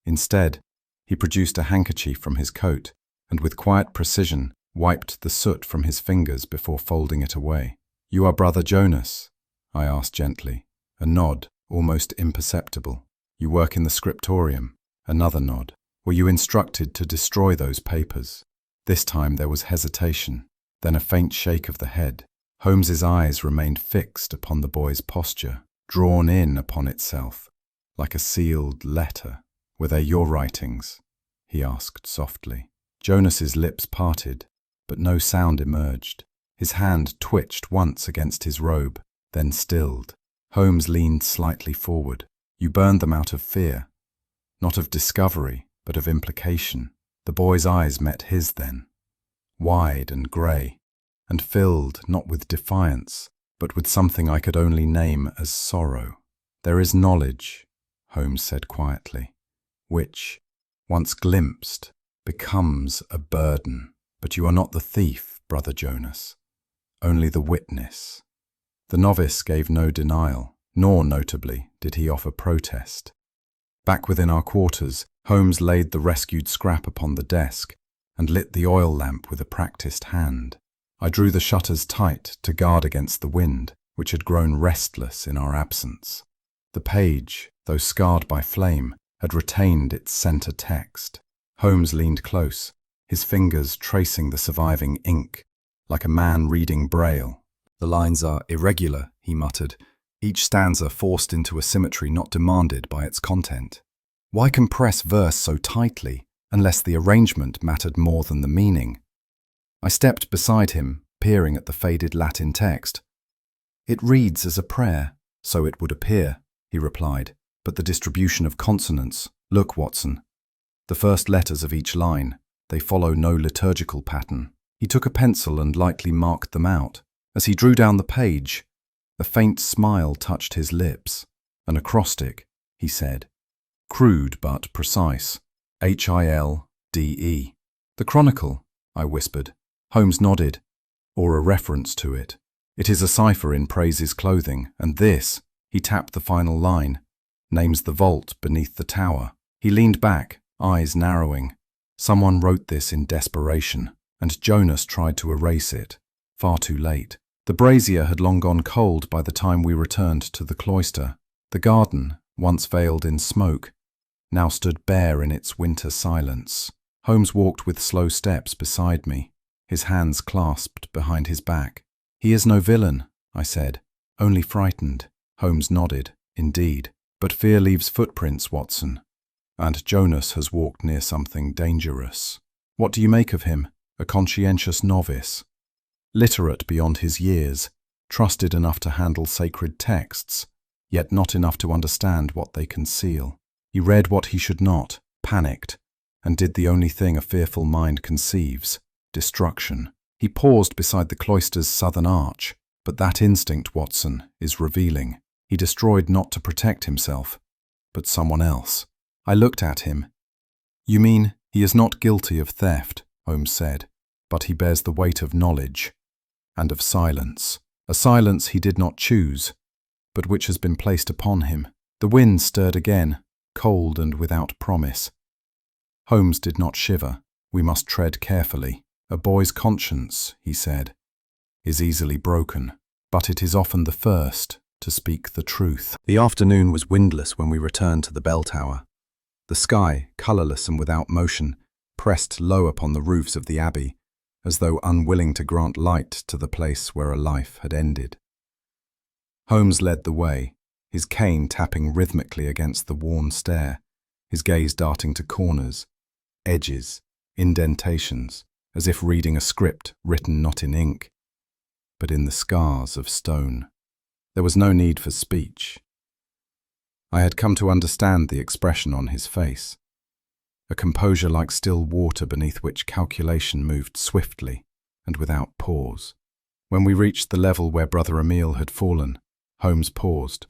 Instead, he produced a handkerchief from his coat and with quiet precision wiped the soot from his fingers before folding it away. "You are Brother Jonas?" I asked gently, a nod, almost imperceptible. "You work in the scriptorium?" Another nod. "Were you instructed to destroy those papers?" This time there was hesitation, then a faint shake of the head. Holmes's eyes remained fixed upon the boy's posture, drawn in upon itself, like a sealed letter. "Were they your writings?" he asked softly. Jonas's lips parted, but no sound emerged. His hand twitched once against his robe, then stilled. Holmes leaned slightly forward. "You burned them out of fear, not of discovery, but of implication." The boy's eyes met his then, wide and grey, and filled not with defiance, but with something I could only name as sorrow. "There is knowledge," Holmes said quietly, "which, once glimpsed, becomes a burden. But you are not the thief, Brother Jonas, only the witness." The novice gave no denial, nor, notably, did he offer protest. Back within our quarters, Holmes laid the rescued scrap upon the desk and lit the oil lamp with a practiced hand. I drew the shutters tight to guard against the wind, which had grown restless in our absence. The page, though scarred by flame, had retained its center text. Holmes leaned close, his fingers tracing the surviving ink, like a man reading Braille. "The lines are irregular," he muttered, each stanza forced into a symmetry not demanded by its content. "Why compress verse so tightly, unless the arrangement mattered more than the meaning?" I stepped beside him, peering at the faded Latin text. "It reads as a prayer, so it would appear," he replied, "but the distribution of consonants, look, Watson. The first letters of each line, they follow no liturgical pattern." He took a pencil and lightly marked them out. As he drew down the page, a faint smile touched his lips. "An acrostic," he said, Crude but precise. Hilde. The chronicle, I whispered. Holmes nodded. Or a reference to it. It is a cipher in Praise's clothing, and this, he tapped the final line, names the vault beneath the tower. He leaned back, eyes narrowing. Someone wrote this in desperation, and Jonas tried to erase it. Far too late. The brazier had long gone cold by the time we returned to the cloister. The garden, once veiled in smoke, now stood bare in its winter silence. Holmes walked with slow steps beside me, his hands clasped behind his back. "He is no villain," I said, "only frightened." Holmes nodded. "Indeed. But fear leaves footprints, Watson. And Jonas has walked near something dangerous. What do you make of him? A conscientious novice, literate beyond his years, trusted enough to handle sacred texts, yet not enough to understand what they conceal. He read what he should not, panicked, and did the only thing a fearful mind conceives, destruction. He paused beside the cloister's southern arch, but that instinct, Watson, is revealing. He destroyed not to protect himself, but someone else." I looked at him. "You mean he is not guilty of theft," Holmes said, "but he bears the weight of knowledge and of silence. A silence he did not choose, but which has been placed upon him." The wind stirred again, cold and without promise. Holmes did not shiver. "We must tread carefully. A boy's conscience," he said, "is easily broken, but it is often the first to speak the truth." The afternoon was windless when we returned to the bell tower. The sky, colourless and without motion, pressed low upon the roofs of the abbey, as though unwilling to grant light to the place where a life had ended. Holmes led the way, his cane tapping rhythmically against the worn stair, his gaze darting to corners, edges, indentations, as if reading a script written not in ink, but in the scars of stone. There was no need for speech. I had come to understand the expression on his face, a composure like still water beneath which calculation moved swiftly and without pause. When we reached the level where Brother Emile had fallen, Holmes paused.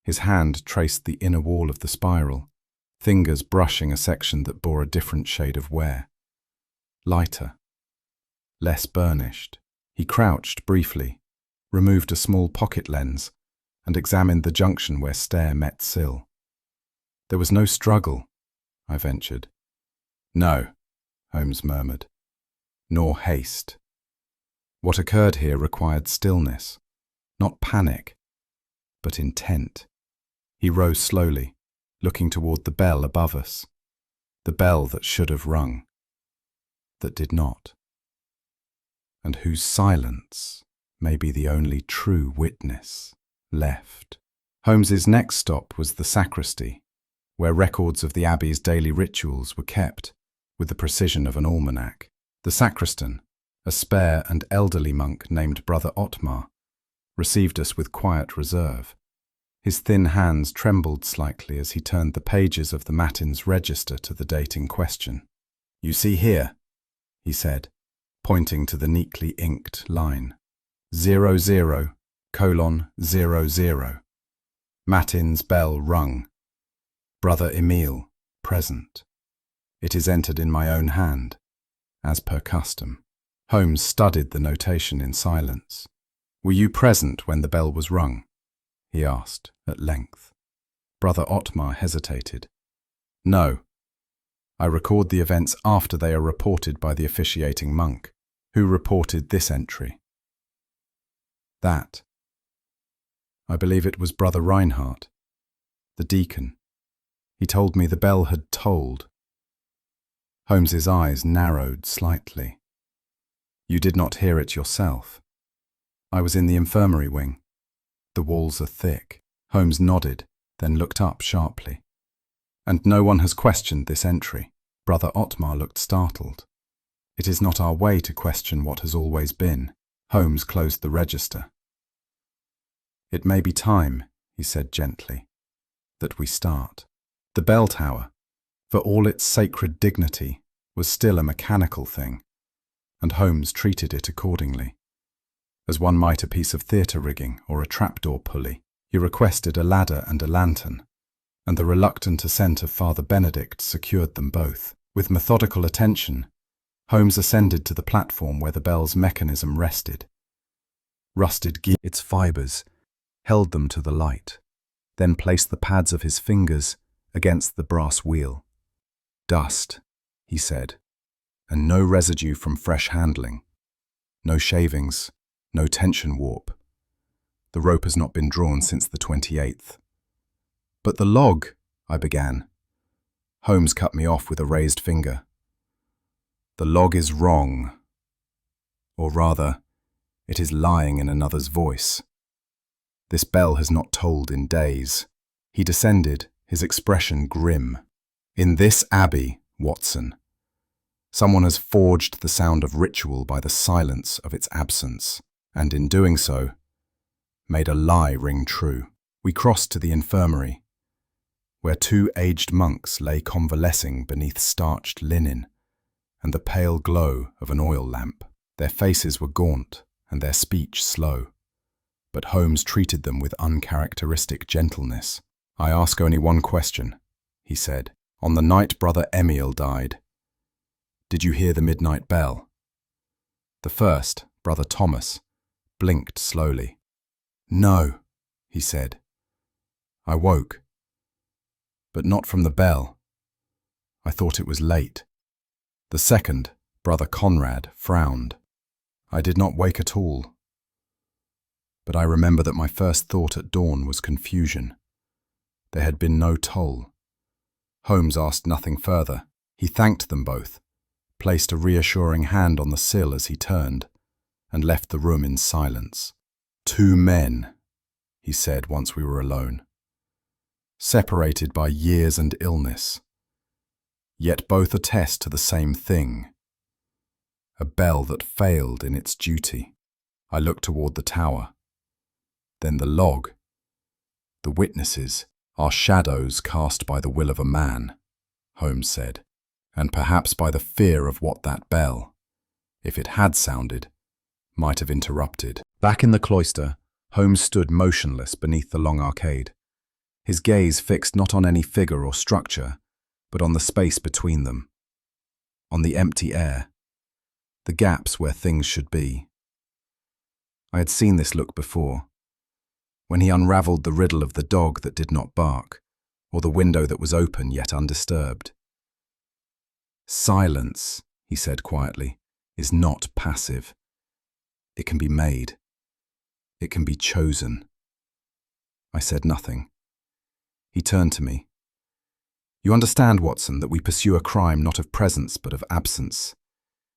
His hand traced the inner wall of the spiral, fingers brushing a section that bore a different shade of wear. Lighter, less burnished. He crouched briefly, removed a small pocket lens, and examined the junction where stair met sill. "There was no struggle," I ventured. "No," Holmes murmured, "nor haste. What occurred here required stillness, not panic, but intent." He rose slowly, looking toward the bell above us, the bell that should have rung, that did not, and whose silence may be the only true witness left. Holmes's next stop was the sacristy, where records of the abbey's daily rituals were kept with the precision of an almanac. The sacristan, a spare and elderly monk named Brother Ottmar, received us with quiet reserve. His thin hands trembled slightly as he turned the pages of the Matins register to the date in question. "You see here," he said, pointing to the neatly inked line, 00:00. Matins bell rung. Brother Emile, present. It is entered in my own hand, as per custom. Holmes studied the notation in silence. "Were you present when the bell was rung?" he asked, at length. Brother Ottmar hesitated. "No. I record the events after they are reported by the officiating monk, who reported this entry." "That. I believe it was Brother Reinhardt, the deacon. He told me the bell had tolled." Holmes's eyes narrowed slightly. "You did not hear it yourself?" "I was in the infirmary wing. The walls are thick." Holmes nodded, then looked up sharply. "And no one has questioned this entry?" Brother Ottmar looked startled. "It is not our way to question what has always been." Holmes closed the register. "It may be time," he said gently, "that we start." The bell tower, for all its sacred dignity, was still a mechanical thing, and Holmes treated it accordingly. As one might a piece of theatre rigging or a trapdoor pulley, he requested a ladder and a lantern, and the reluctant assent of Father Benedict secured them both. With methodical attention, Holmes ascended to the platform where the bell's mechanism rested. Rusted its fibres held them to the light, then placed the pads of his fingers against the brass wheel. "Dust," he said, "and no residue from fresh handling. No shavings, no tension warp. The rope has not been drawn since the 28th. "But the log," I began. Holmes cut me off with a raised finger. "The log is wrong. Or rather, it is lying in another's voice. This bell has not tolled in days." He descended, his expression grim. "In this abbey, Watson, someone has forged the sound of ritual by the silence of its absence, and in doing so, made a lie ring true." We crossed to the infirmary, where two aged monks lay convalescing beneath starched linen and the pale glow of an oil lamp. Their faces were gaunt and their speech slow, but Holmes treated them with uncharacteristic gentleness. "I ask only one question," he said. "On the night Brother Emil died, did you hear the midnight bell?" The first, Brother Thomas, blinked slowly. "No," he said. "I woke, but not from the bell. I thought it was late." The second, Brother Conrad, frowned. "I did not wake at all. But I remember that my first thought at dawn was confusion. There had been no toll." Holmes asked nothing further. He thanked them both, placed a reassuring hand on the sill as he turned, and left the room in silence. "Two men," he said once we were alone, "separated by years and illness, yet both attest to the same thing. A bell that failed in its duty." I looked toward the tower. "Then the log. The witnesses are shadows cast by the will of a man," Holmes said, "and perhaps by the fear of what that bell, if it had sounded, might have interrupted." Back in the cloister, Holmes stood motionless beneath the long arcade, his gaze fixed not on any figure or structure, but on the space between them, on the empty air, the gaps where things should be. I had seen this look before, when he unravelled the riddle of the dog that did not bark, or the window that was open yet undisturbed. "Silence," he said quietly, "is not passive. It can be made. It can be chosen." I said nothing. He turned to me. "You understand, Watson, that we pursue a crime not of presence but of absence.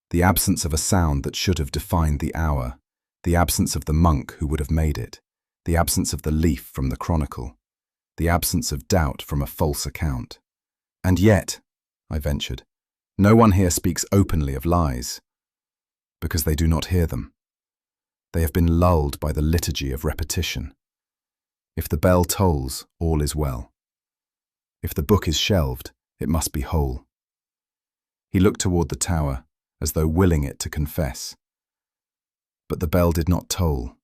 The absence of a sound that should have defined the hour, the absence of the monk who would have made it, the absence of the leaf from the chronicle, the absence of doubt from a false account. And yet," I ventured, "no one here speaks openly of lies, because they do not hear them. They have been lulled by the liturgy of repetition. If the bell tolls, all is well. If the book is shelved, it must be whole." He looked toward the tower, as though willing it to confess. But the bell did not toll.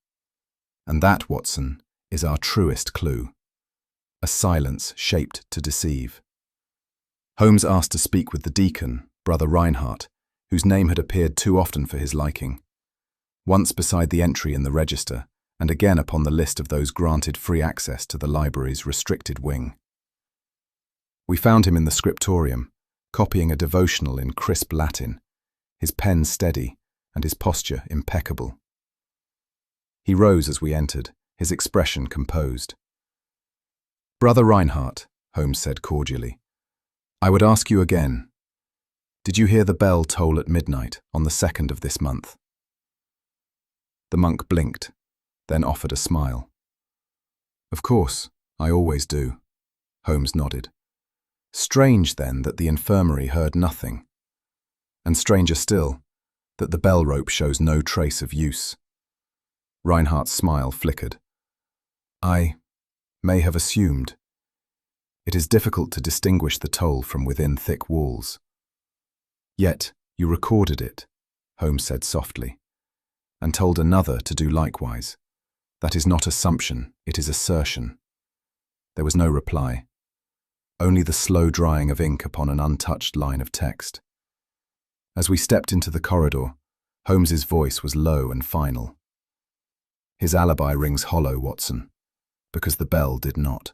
And that, Watson, is our truest clue. A silence shaped to deceive. Holmes asked to speak with the deacon, Brother Reinhardt, whose name had appeared too often for his liking. Once beside the entry in the register, and again upon the list of those granted free access to the library's restricted wing. We found him in the scriptorium, copying a devotional in crisp Latin, his pen steady and his posture impeccable. He rose as we entered, his expression composed. "Brother Reinhardt," Holmes said cordially, "I would ask you again, did you hear the bell toll at midnight on the 2nd of this month?" The monk blinked, then offered a smile. "Of course, I always do," Holmes nodded. "Strange, then, that the infirmary heard nothing. And stranger still, that the bell rope shows no trace of use." Reinhardt's smile flickered. "I may have assumed. It is difficult to distinguish the toll from within thick walls." "Yet you recorded it," Holmes said softly, "and told another to do likewise. That is not assumption, it is assertion." There was no reply. only the slow drying of ink upon an untouched line of text. As we stepped into the corridor, Holmes's voice was low and final. His alibi rings hollow, Watson, because the bell did not.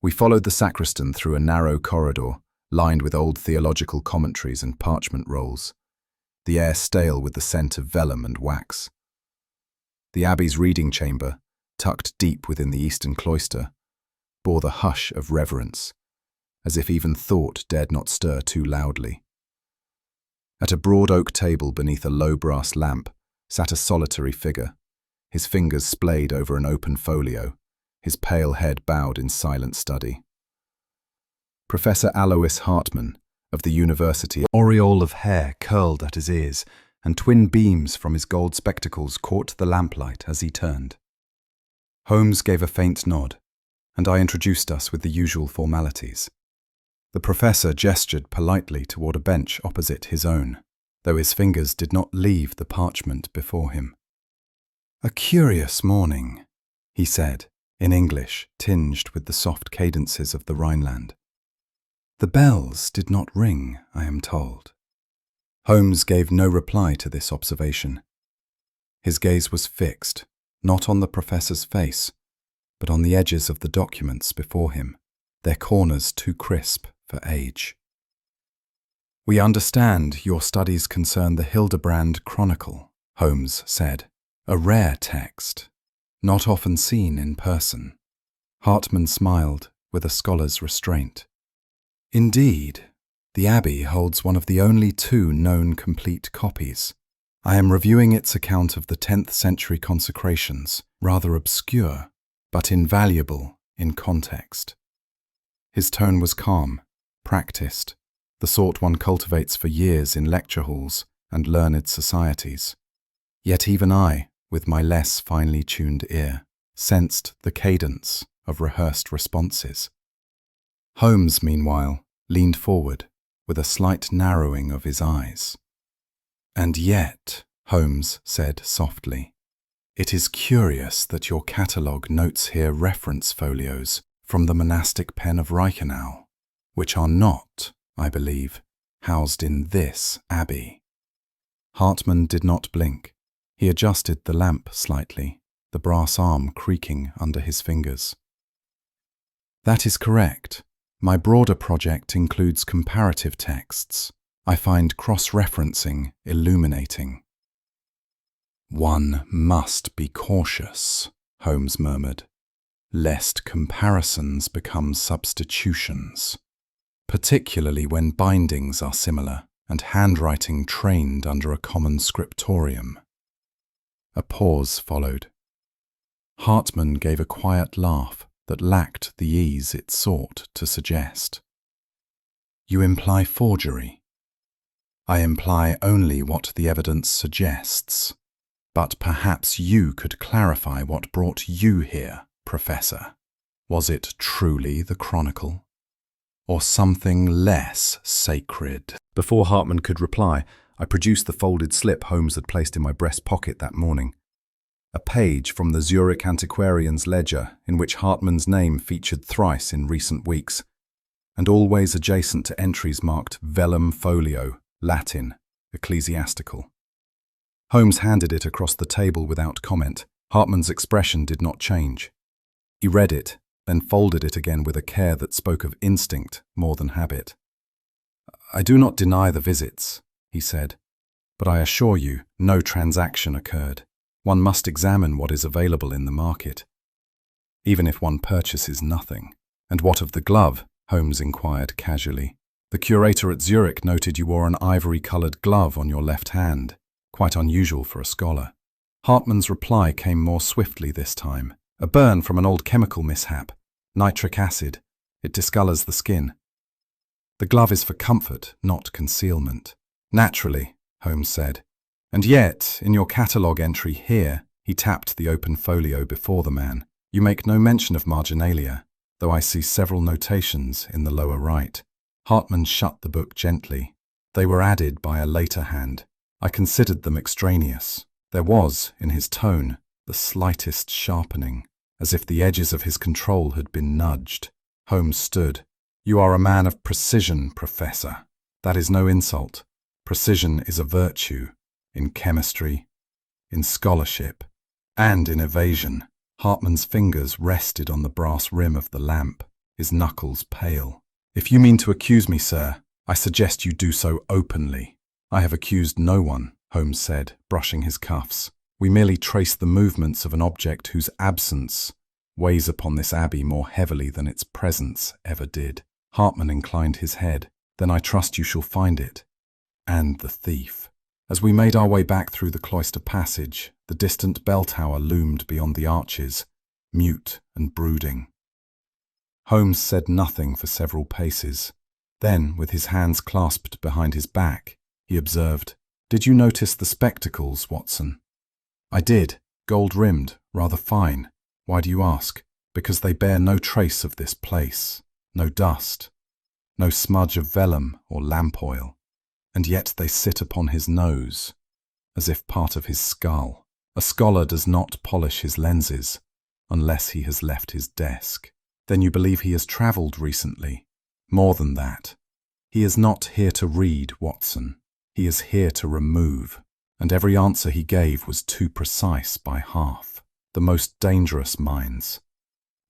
We followed the sacristan through a narrow corridor, lined with old theological commentaries and parchment rolls, the air stale with the scent of vellum and wax. The abbey's reading chamber, tucked deep within the eastern cloister, bore the hush of reverence, as if even thought dared not stir too loudly. At a broad oak table beneath a low brass lamp sat a solitary figure, his fingers splayed over an open folio, his pale head bowed in silent study. Professor Alois Hartmann, of the university, aureole of hair curled at his ears, and twin beams from his gold spectacles caught the lamplight as he turned. Holmes gave a faint nod, and I introduced us with the usual formalities. The professor gestured politely toward a bench opposite his own, though his fingers did not leave the parchment before him. "A curious morning," he said, in English tinged with the soft cadences of the Rhineland. "The bells did not ring, I am told." Holmes gave no reply to this observation. His gaze was fixed, not on the professor's face, but on the edges of the documents before him, their corners too crisp for age. "We understand your studies concern the Hildebrand Chronicle," Holmes said, "a rare text, not often seen in person." Hartmann smiled with a scholar's restraint. "Indeed, the Abbey holds one of the only two known complete copies. I am reviewing its account of the 10th century consecrations, rather obscure, but invaluable in context." His tone was calm, practiced, the sort one cultivates for years in lecture halls and learned societies. Yet even I, with my less finely tuned ear, sensed the cadence of rehearsed responses. Holmes, meanwhile, leaned forward with a slight narrowing of his eyes. "And yet," Holmes said softly, "it is curious that your catalogue notes here reference folios from the monastic pen of Reichenau, which are not, I believe, housed in this abbey." Hartmann did not blink. He adjusted the lamp slightly, the brass arm creaking under his fingers. "That is correct. My broader project includes comparative texts. I find cross-referencing illuminating." "One must be cautious," Holmes murmured, "lest comparisons become substitutions, particularly when bindings are similar and handwriting trained under a common scriptorium." A pause followed. Hartmann gave a quiet laugh that lacked the ease it sought to suggest. "You imply forgery." "I imply only what the evidence suggests. But perhaps you could clarify what brought you here, Professor. Was it truly the chronicle? Or something less sacred?" Before Hartmann could reply, I produced the folded slip Holmes had placed in my breast pocket that morning. A page from the Zurich antiquarian's ledger in which Hartmann's name featured thrice in recent weeks, and always adjacent to entries marked vellum folio, Latin, ecclesiastical. Holmes handed it across the table without comment. Hartmann's expression did not change. He read it, then folded it again with a care that spoke of instinct more than habit. "I do not deny the visits," he said, "but I assure you no transaction occurred. One must examine what is available in the market, even if one purchases nothing." "And what of the glove?" Holmes inquired casually. "The curator at Zurich noted you wore an ivory-coloured glove on your left hand, quite unusual for a scholar." Hartmann's reply came more swiftly this time. "A burn from an old chemical mishap. Nitric acid. It discolours the skin. The glove is for comfort, not concealment." "Naturally," Holmes said. "And yet, in your catalogue entry here," he tapped the open folio before the man, "you make no mention of marginalia, though I see several notations in the lower right." Hartmann shut the book gently. "They were added by a later hand. I considered them extraneous." There was, in his tone, the slightest sharpening, as if the edges of his control had been nudged. Holmes stood. "You are a man of precision, Professor. That is no insult. Precision is a virtue in chemistry, in scholarship, and in evasion." Hartmann's fingers rested on the brass rim of the lamp, his knuckles pale. "If you mean to accuse me, sir, I suggest you do so openly." "I have accused no one," Holmes said, brushing his cuffs. "We merely trace the movements of an object whose absence weighs upon this abbey more heavily than its presence ever did." Hartmann inclined his head. "Then I trust you shall find it. And the thief." As we made our way back through the cloister passage, the distant bell tower loomed beyond the arches, mute and brooding. Holmes said nothing for several paces. Then, with his hands clasped behind his back, he observed, "Did you notice the spectacles, Watson?" "I did. Gold-rimmed, rather fine. Why do you ask?" "Because they bear no trace of this place, no dust, no smudge of vellum or lamp oil, and yet they sit upon his nose, as if part of his skull. A scholar does not polish his lenses unless he has left his desk." "Then you believe he has travelled recently?" "More than that. He is not here to read, Watson. He is here to remove." And every answer he gave was too precise by half. The most dangerous minds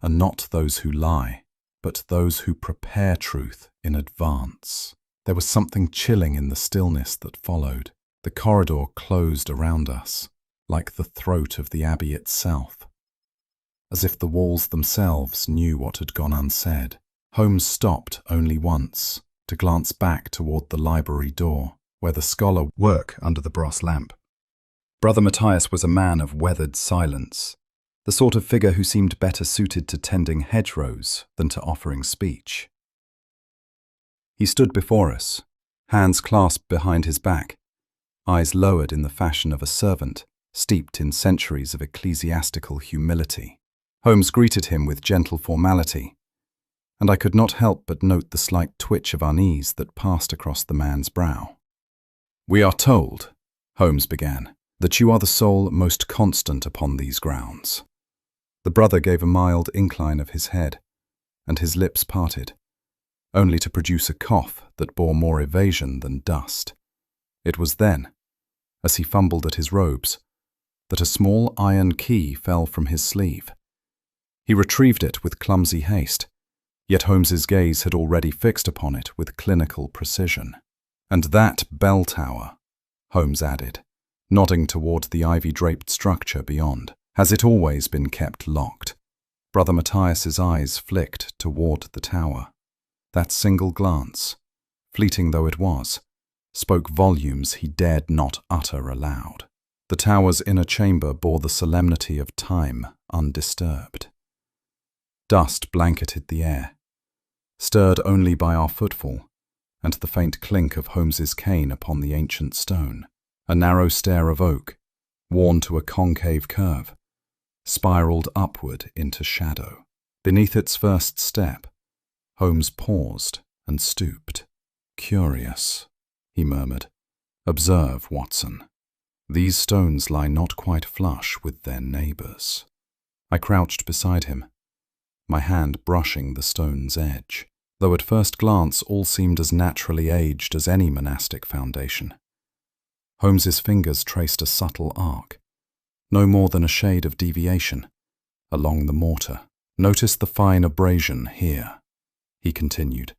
are not those who lie, but those who prepare truth in advance. There was something chilling in the stillness that followed. The corridor closed around us, like the throat of the abbey itself, as if the walls themselves knew what had gone unsaid. Holmes stopped only once, to glance back toward the library door, where the scholar worked under the brass lamp. Brother Matthias was a man of weathered silence, the sort of figure who seemed better suited to tending hedgerows than to offering speech. He stood before us, hands clasped behind his back, eyes lowered in the fashion of a servant steeped in centuries of ecclesiastical humility. Holmes greeted him with gentle formality, and I could not help but note the slight twitch of unease that passed across the man's brow. "We are told," Holmes began, "that you are the soul most constant upon these grounds." The brother gave a mild incline of his head, and his lips parted, only to produce a cough that bore more evasion than dust. It was then, as he fumbled at his robes, that a small iron key fell from his sleeve. He retrieved it with clumsy haste, yet Holmes's gaze had already fixed upon it with clinical precision. "And that bell tower," Holmes added, nodding toward the ivy-draped structure beyond, "has it always been kept locked?" Brother Matthias's eyes flicked toward the tower. That single glance, fleeting though it was, spoke volumes he dared not utter aloud. The tower's inner chamber bore the solemnity of time undisturbed. Dust blanketed the air, stirred only by our footfall and the faint clink of Holmes's cane upon the ancient stone. A narrow stair of oak, worn to a concave curve, spiraled upward into shadow. Beneath its first step, Holmes paused and stooped. "Curious," he murmured. "Observe, Watson. These stones lie not quite flush with their neighbours." I crouched beside him, my hand brushing the stone's edge, though at first glance all seemed as naturally aged as any monastic foundation. Holmes's fingers traced a subtle arc, no more than a shade of deviation, along the mortar. "Notice the fine abrasion here," he continued,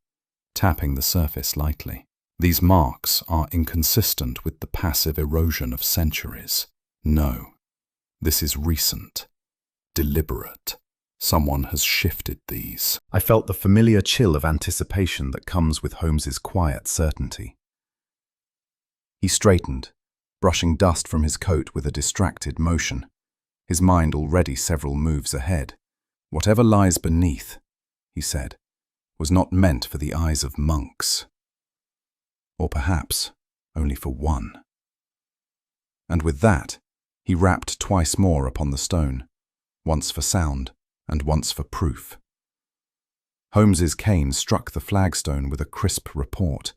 tapping the surface lightly. "These marks are inconsistent with the passive erosion of centuries. No, this is recent, deliberate. Someone has shifted these." I felt the familiar chill of anticipation that comes with Holmes's quiet certainty. He straightened, brushing dust from his coat with a distracted motion, his mind already several moves ahead. "Whatever lies beneath," he said, "was not meant for the eyes of monks. Or perhaps only for one." And with that, he rapped twice more upon the stone, once for sound and once for proof. Holmes's cane struck the flagstone with a crisp report,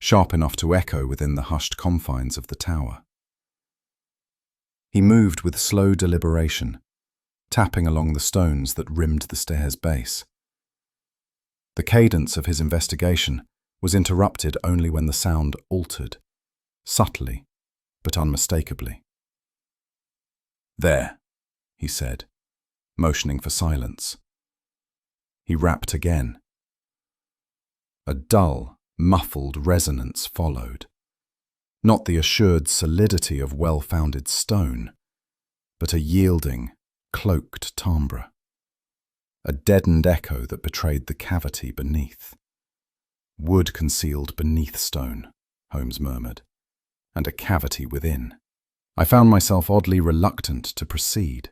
sharp enough to echo within the hushed confines of the tower. He moved with slow deliberation, tapping along the stones that rimmed the stair's base. The cadence of his investigation was interrupted only when the sound altered, subtly but unmistakably. "There," he said, motioning for silence. He rapped again. A dull, muffled resonance followed. Not the assured solidity of well-founded stone, but a yielding, cloaked timbre. A deadened echo that betrayed the cavity beneath. "Wood concealed beneath stone," Holmes murmured, "and a cavity within." I found myself oddly reluctant to proceed,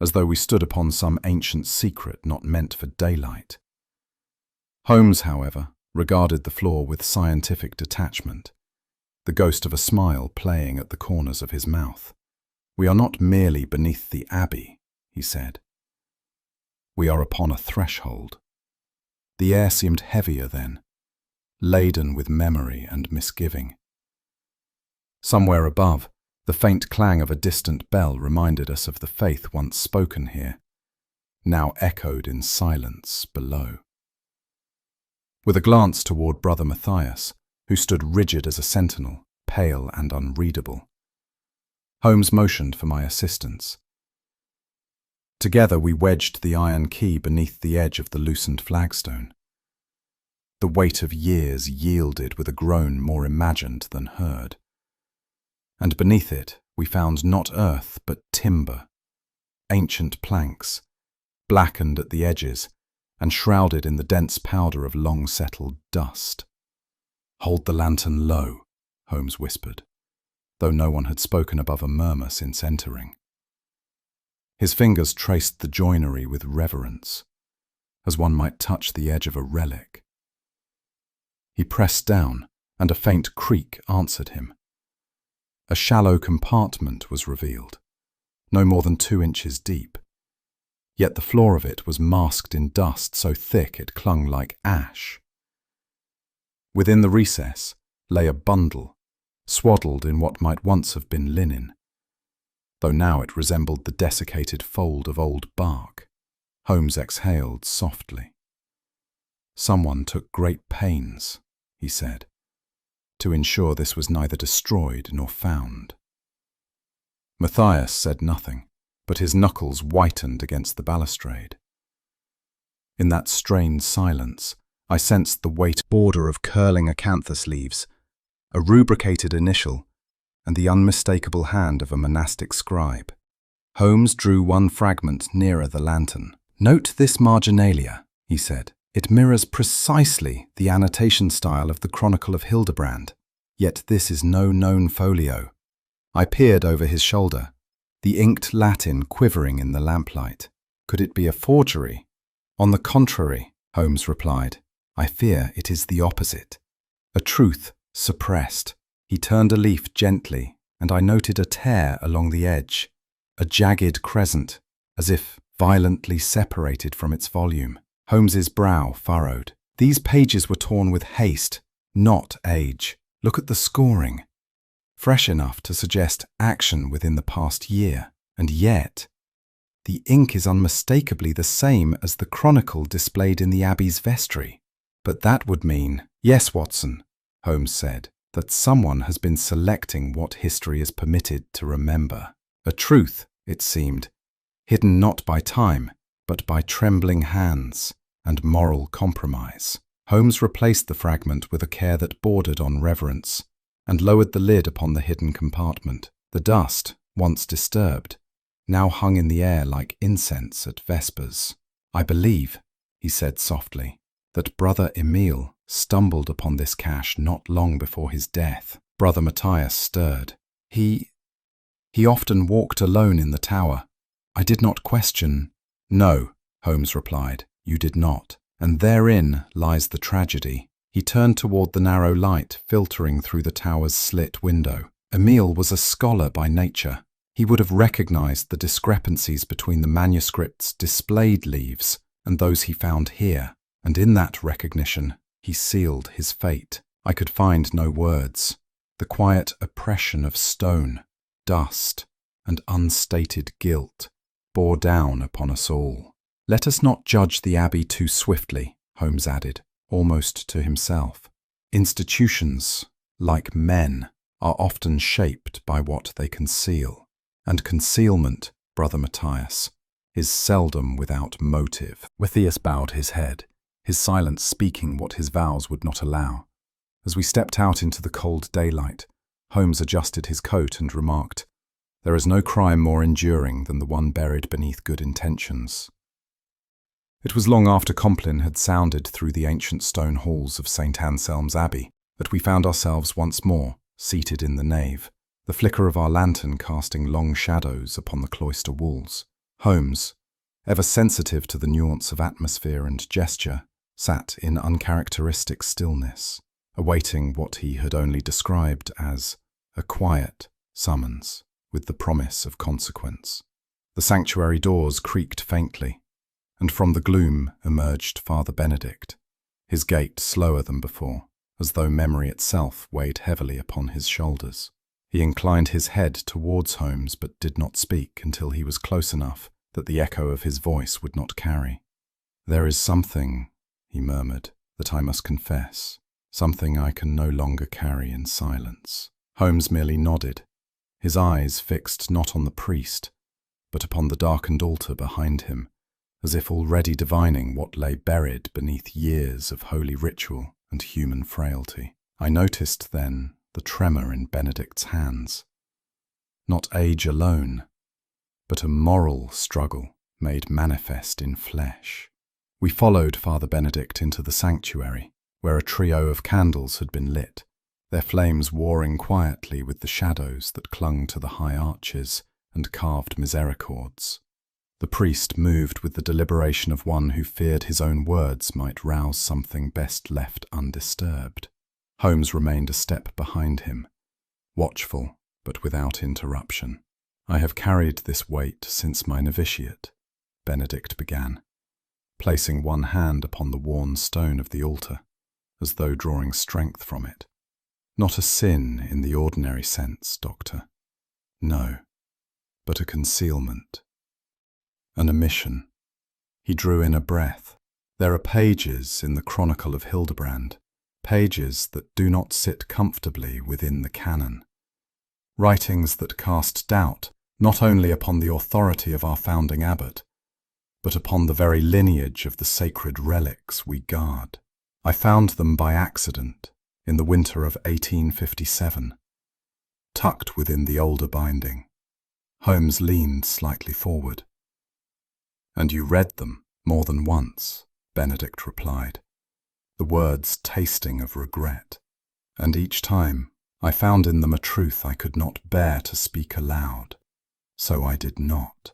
as though we stood upon some ancient secret not meant for daylight. Holmes, however, regarded the floor with scientific detachment, the ghost of a smile playing at the corners of his mouth. "We are not merely beneath the abbey," he said. "We are upon a threshold." The air seemed heavier then, laden with memory and misgiving. Somewhere above, the faint clang of a distant bell reminded us of the faith once spoken here, now echoed in silence below. With a glance toward Brother Matthias, who stood rigid as a sentinel, pale and unreadable, Holmes motioned for my assistance. Together we wedged the iron key beneath the edge of the loosened flagstone. The weight of years yielded with a groan more imagined than heard. And beneath it we found not earth but timber, ancient planks, blackened at the edges and shrouded in the dense powder of long-settled dust. "Hold the lantern low," Holmes whispered, though no one had spoken above a murmur since entering. His fingers traced the joinery with reverence, as one might touch the edge of a relic. He pressed down, and a faint creak answered him. A shallow compartment was revealed, no more than 2 inches deep, yet the floor of it was masked in dust so thick it clung like ash. Within the recess lay a bundle, swaddled in what might once have been linen, though now it resembled the desiccated fold of old bark. Holmes exhaled softly. "Someone took great pains," he said, "to ensure this was neither destroyed nor found." Matthias said nothing, but his knuckles whitened against the balustrade. In that strained silence, I sensed the weight border of curling acanthus leaves, a rubricated initial, and the unmistakable hand of a monastic scribe. Holmes drew one fragment nearer the lantern. "Note this marginalia," he said. "It mirrors precisely the annotation style of the Chronicle of Hildebrand. Yet this is no known folio." I peered over his shoulder, the inked Latin quivering in the lamplight. Could it be a forgery? "On the contrary," Holmes replied, "I fear it is the opposite. A truth suppressed." He turned a leaf gently, and I noted a tear along the edge, a jagged crescent, as if violently separated from its volume. Holmes's brow furrowed. "These pages were torn with haste, not age. Look at the scoring. Fresh enough to suggest action within the past year. And yet, the ink is unmistakably the same as the chronicle displayed in the abbey's vestry. But that would mean—" "Yes, Watson," Holmes said, "that someone has been selecting what history is permitted to remember. A truth, it seemed, hidden not by time, but by trembling hands and moral compromise." Holmes replaced the fragment with a care that bordered on reverence, and lowered the lid upon the hidden compartment. The dust, once disturbed, now hung in the air like incense at vespers. "I believe," he said softly, "that Brother Emile stumbled upon this cache not long before his death." Brother Matthias stirred. He often walked alone in the tower. I did not question." "No," Holmes replied, "you did not. And therein lies the tragedy." He turned toward the narrow light filtering through the tower's slit window. "Emile was a scholar by nature. He would have recognized the discrepancies between the manuscript's displayed leaves and those he found here, and in that recognition, he sealed his fate." I could find no words. The quiet oppression of stone, dust, and unstated guilt bore down upon us all. "Let us not judge the abbey too swiftly," Holmes added, almost to himself. Institutions, like men, are often shaped by what they conceal, and concealment, Brother Matthias, is seldom without motive. Matthias bowed his head, his silence speaking what his vows would not allow. As we stepped out into the cold daylight, Holmes adjusted his coat and remarked, "There is no crime more enduring than the one buried beneath good intentions." It was long after Compline had sounded through the ancient stone halls of St. Anselm's Abbey that we found ourselves once more seated in the nave, the flicker of our lantern casting long shadows upon the cloister walls. Holmes, ever sensitive to the nuance of atmosphere and gesture, sat in uncharacteristic stillness, awaiting what he had only described as a quiet summons with the promise of consequence. The sanctuary doors creaked faintly, and from the gloom emerged Father Benedict, his gait slower than before, as though memory itself weighed heavily upon his shoulders. He inclined his head towards Holmes but did not speak until he was close enough that the echo of his voice would not carry. "There is something," he murmured, "that I must confess, something I can no longer carry in silence." Holmes merely nodded, his eyes fixed not on the priest, but upon the darkened altar behind him, as if already divining what lay buried beneath years of holy ritual and human frailty. I noticed then the tremor in Benedict's hands. Not age alone, but a moral struggle made manifest in flesh. We followed Father Benedict into the sanctuary, where a trio of candles had been lit, their flames warring quietly with the shadows that clung to the high arches and carved misericords. The priest moved with the deliberation of one who feared his own words might rouse something best left undisturbed. Holmes remained a step behind him, watchful but without interruption. "I have carried this weight since my novitiate," Benedict began, placing one hand upon the worn stone of the altar, as though drawing strength from it. "Not a sin in the ordinary sense, Doctor. No, but a concealment. An omission." He drew in a breath. "There are pages in the Chronicle of Hildebrand, pages that do not sit comfortably within the canon. Writings that cast doubt not only upon the authority of our founding abbot, but upon the very lineage of the sacred relics we guard. I found them by accident in the winter of 1857, tucked within the older binding." Holmes leaned slightly forward. "And you read them more than once," Benedict replied, the words tasting of regret. "And each time I found in them a truth I could not bear to speak aloud. So I did not."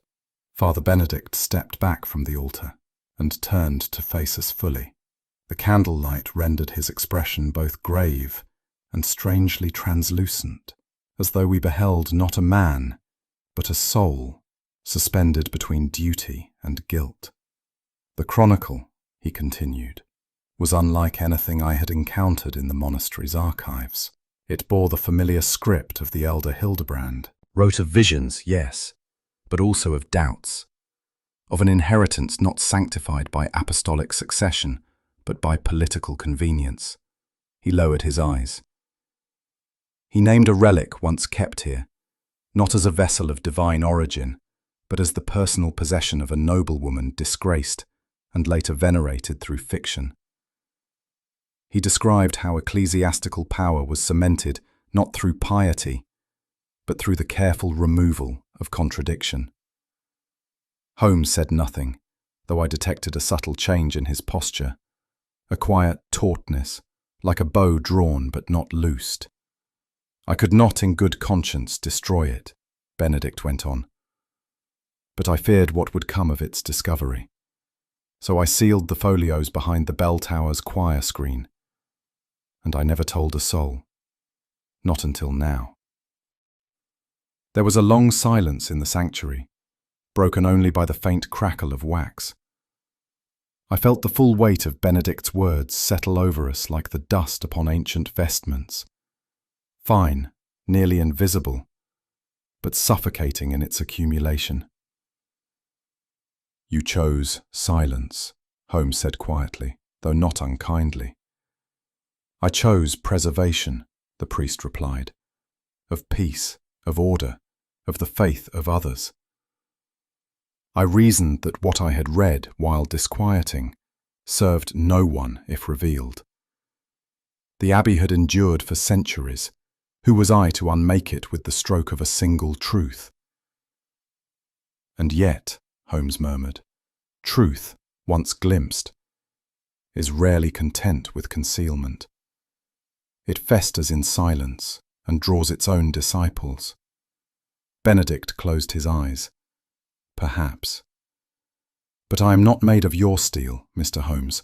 Father Benedict stepped back from the altar and turned to face us fully. The candlelight rendered his expression both grave and strangely translucent, as though we beheld not a man, but a soul, suspended between duty and guilt. "The Chronicle," he continued, "was unlike anything I had encountered in the monastery's archives. It bore the familiar script of the elder Hildebrand, wrote of visions, yes, but also of doubts, of an inheritance not sanctified by apostolic succession, but by political convenience." He lowered his eyes. "He named a relic once kept here, not as a vessel of divine origin, but as the personal possession of a noblewoman disgraced and later venerated through fiction. He described how ecclesiastical power was cemented not through piety, but through the careful removal of contradiction." Holmes said nothing, though I detected a subtle change in his posture, a quiet tautness, like a bow drawn but not loosed. "I could not in good conscience destroy it," Benedict went on, "but I feared what would come of its discovery. So I sealed the folios behind the bell tower's choir screen, and I never told a soul. Not until now." There was a long silence in the sanctuary, broken only by the faint crackle of wax. I felt the full weight of Benedict's words settle over us like the dust upon ancient vestments, fine, nearly invisible, but suffocating in its accumulation. "You chose silence," Holmes said quietly. though not unkindly. "I chose preservation," the priest replied, "of peace, of order, of the faith of others. I reasoned that what I had read, while disquieting, served no one if revealed. The abbey had endured for centuries. Who was I to unmake it with the stroke of a single truth?" "And yet," Holmes murmured, "truth, once glimpsed, is rarely content with concealment. It festers in silence and draws its own disciples." Benedict closed his eyes. "Perhaps. But I am not made of your steel, Mr. Holmes.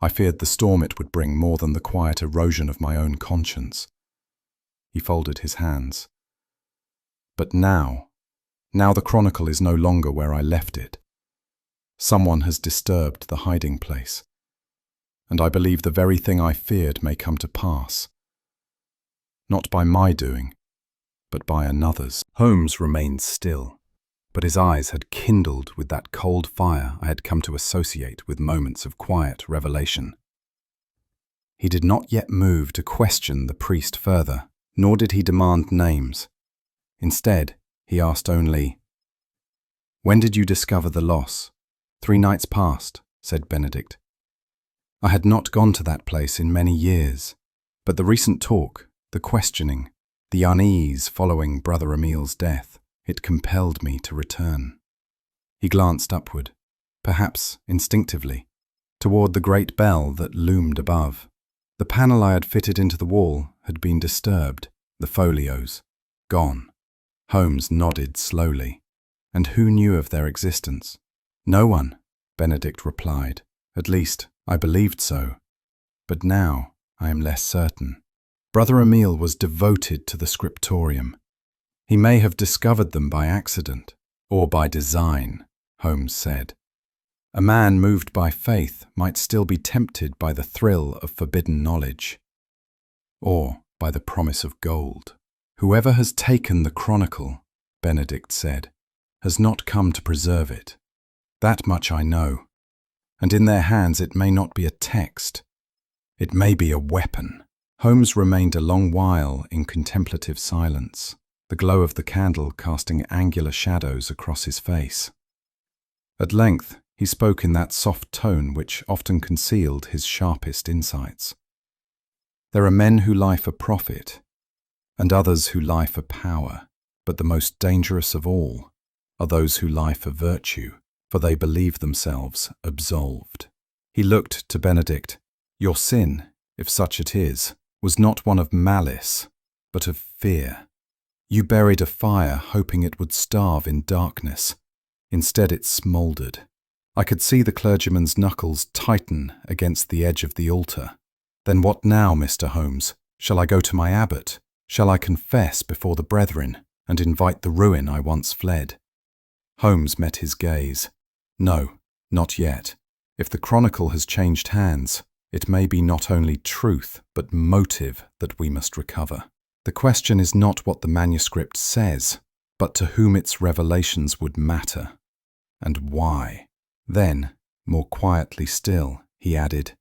I feared the storm it would bring more than the quiet erosion of my own conscience." He folded his hands. "But now the chronicle is no longer where I left it. Someone has disturbed the hiding place, and I believe the very thing I feared may come to pass. Not by my doing, but by another's." Holmes remained still, but his eyes had kindled with that cold fire I had come to associate with moments of quiet revelation. He did not yet move to question the priest further, nor did he demand names. Instead, he asked only, "When did you discover the loss?" "3 nights past," said Benedict. "I had not gone to that place in many years, but the recent talk, the questioning, the unease following Brother Emil's death, it compelled me to return." He glanced upward, perhaps instinctively, toward the great bell that loomed above. The panel I had fitted into the wall had been disturbed, the folios gone. Holmes nodded slowly. "And who knew of their existence?" "No one," Benedict replied. "At least, I believed so. But now I am less certain. Brother Emil was devoted to the scriptorium. He may have discovered them by accident, or by design," Holmes said. "A man moved by faith might still be tempted by the thrill of forbidden knowledge, or by the promise of gold. Whoever has taken the chronicle," Benedict said, "has not come to preserve it. That much I know. And in their hands it may not be a text. It may be a weapon." Holmes remained a long while in contemplative silence, the glow of the candle casting angular shadows across his face. At length, he spoke in that soft tone which often concealed his sharpest insights. "There are men who lie for profit, and others who lie for power, but the most dangerous of all are those who lie for virtue, for they believe themselves absolved." He looked to Benedict. "Your sin, if such it is, was not one of malice, but of fear. You buried a fire hoping it would starve in darkness. Instead it smouldered. I could see the clergyman's knuckles tighten against the edge of the altar. Then what now, Mr. Holmes? Shall I go to my abbot? Shall I confess before the brethren and invite the ruin I once fled?" Holmes met his gaze. "No, not yet. If the chronicle has changed hands, it may be not only truth but motive that we must recover. The question is not what the manuscript says, but to whom its revelations would matter, and why." Then, more quietly still, he added,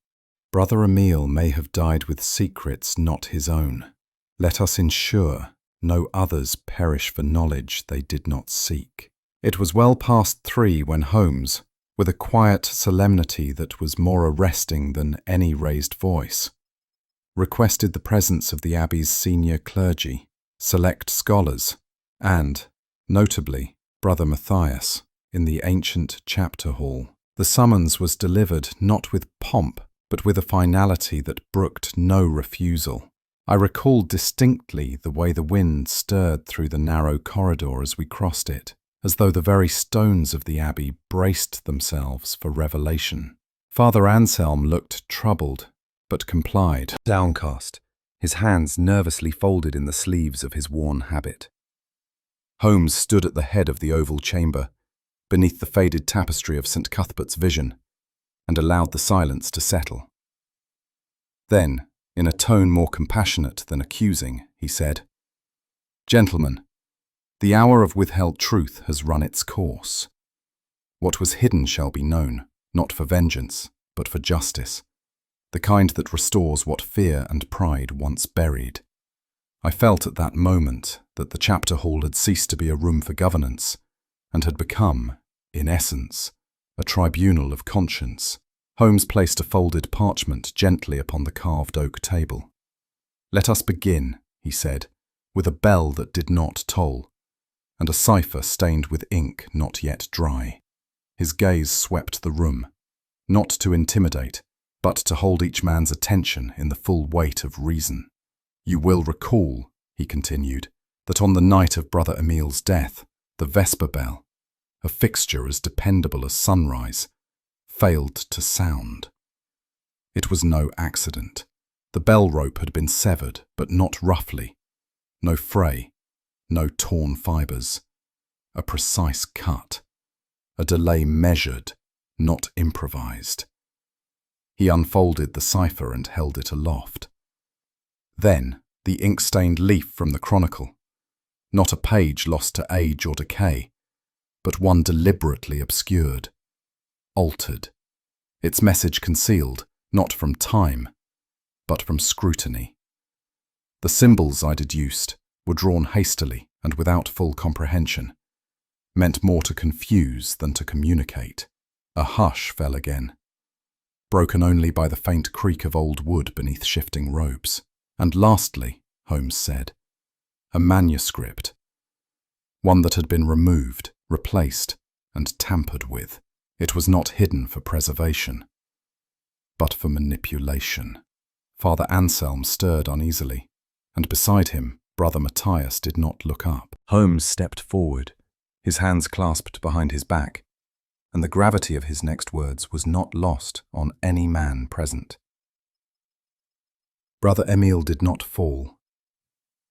"Brother Emil may have died with secrets not his own. Let us ensure no others perish for knowledge they did not seek." It was well past 3 when Holmes, with a quiet solemnity that was more arresting than any raised voice, requested the presence of the abbey's senior clergy, select scholars, and, notably, Brother Matthias, in the ancient chapter hall. The summons was delivered not with pomp, but with a finality that brooked no refusal. I recalled distinctly the way the wind stirred through the narrow corridor as we crossed it, as though the very stones of the abbey braced themselves for revelation. Father Anselm looked troubled, but complied, downcast, his hands nervously folded in the sleeves of his worn habit. Holmes stood at the head of the oval chamber, beneath the faded tapestry of St. Cuthbert's vision, and allowed the silence to settle. Then, in a tone more compassionate than accusing, he said, "Gentlemen, the hour of withheld truth has run its course. What was hidden shall be known, not for vengeance, but for justice, the kind that restores what fear and pride once buried. I felt at that moment that the chapter hall had ceased to be a room for governance and had become, in essence, a tribunal of conscience. Holmes placed a folded parchment gently upon the carved oak table. "Let us begin," he said, "with a bell that did not toll, and a cipher stained with ink not yet dry." His gaze swept the room, not to intimidate, but to hold each man's attention in the full weight of reason. "You will recall," he continued, "that on the night of Brother Emil's death, the vesper bell, a fixture as dependable as sunrise, failed to sound. It was no accident. The bell rope had been severed, but not roughly. No fray, no torn fibres. A precise cut. A delay measured, not improvised." He unfolded the cipher and held it aloft. Then the ink-stained leaf from the chronicle. Not a page lost to age or decay, but one deliberately obscured, altered, its message concealed, not from time, but from scrutiny. The symbols I deduced were drawn hastily and without full comprehension, meant more to confuse than to communicate. A hush fell again, broken only by the faint creak of old wood beneath shifting robes. And lastly, Holmes said, a manuscript, one that had been removed, replaced, and tampered with. It was not hidden for preservation, but for manipulation. Father Anselm stirred uneasily, and beside him, Brother Matthias did not look up. Holmes stepped forward, his hands clasped behind his back, and the gravity of his next words was not lost on any man present. Brother Emil did not fall.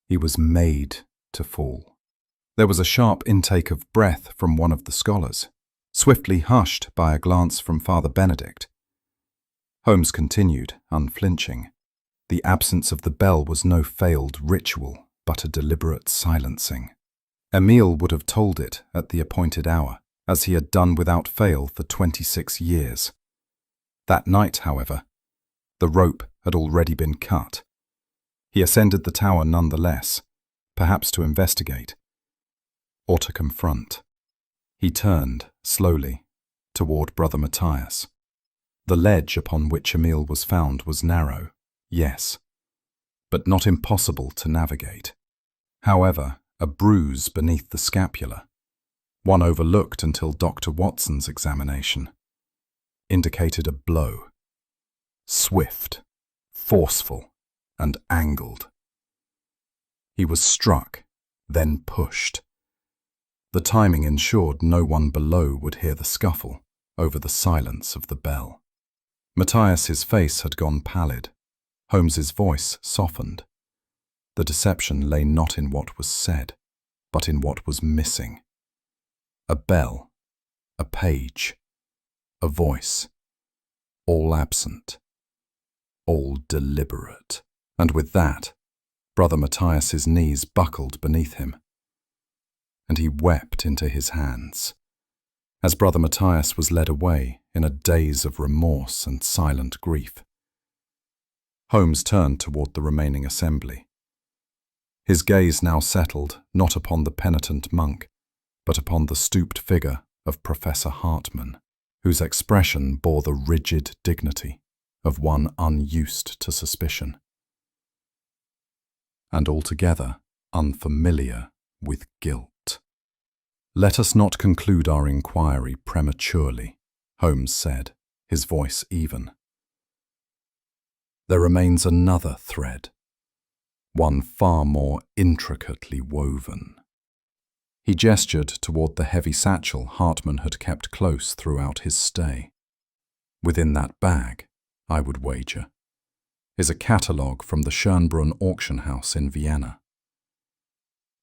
He was made to fall. There was a sharp intake of breath from one of the scholars, swiftly hushed by a glance from Father Benedict. Holmes continued, unflinching. The absence of the bell was no failed ritual, but a deliberate silencing. Emil would have tolled it at the appointed hour, as he had done without fail for 26 years. That night, however, the rope had already been cut. He ascended the tower nonetheless, perhaps to investigate, or to confront. He turned, slowly, toward Brother Matthias. The ledge upon which Emil was found was narrow, yes, but not impossible to navigate. However, a bruise beneath the scapula, one overlooked until Dr. Watson's examination, indicated a blow. Swift, forceful, and angled. He was struck, then pushed. The timing ensured no one below would hear the scuffle over the silence of the bell. Matthias's face had gone pallid. Holmes's voice softened. The deception lay not in what was said, but in what was missing. A bell, a page, a voice, all absent, all deliberate. And with that, Brother Matthias's knees buckled beneath him, and he wept into his hands, as Brother Matthias was led away in a daze of remorse and silent grief. Holmes turned toward the remaining assembly. His gaze now settled not upon the penitent monk, but upon the stooped figure of Professor Hartman, whose expression bore the rigid dignity of one unused to suspicion, and altogether unfamiliar with guilt. "Let us not conclude our inquiry prematurely," Holmes said, his voice even. "There remains another thread, one far more intricately woven." He gestured toward the heavy satchel Hartman had kept close throughout his stay. "Within that bag, I would wager, is a catalogue from the Schönbrunn auction house in Vienna,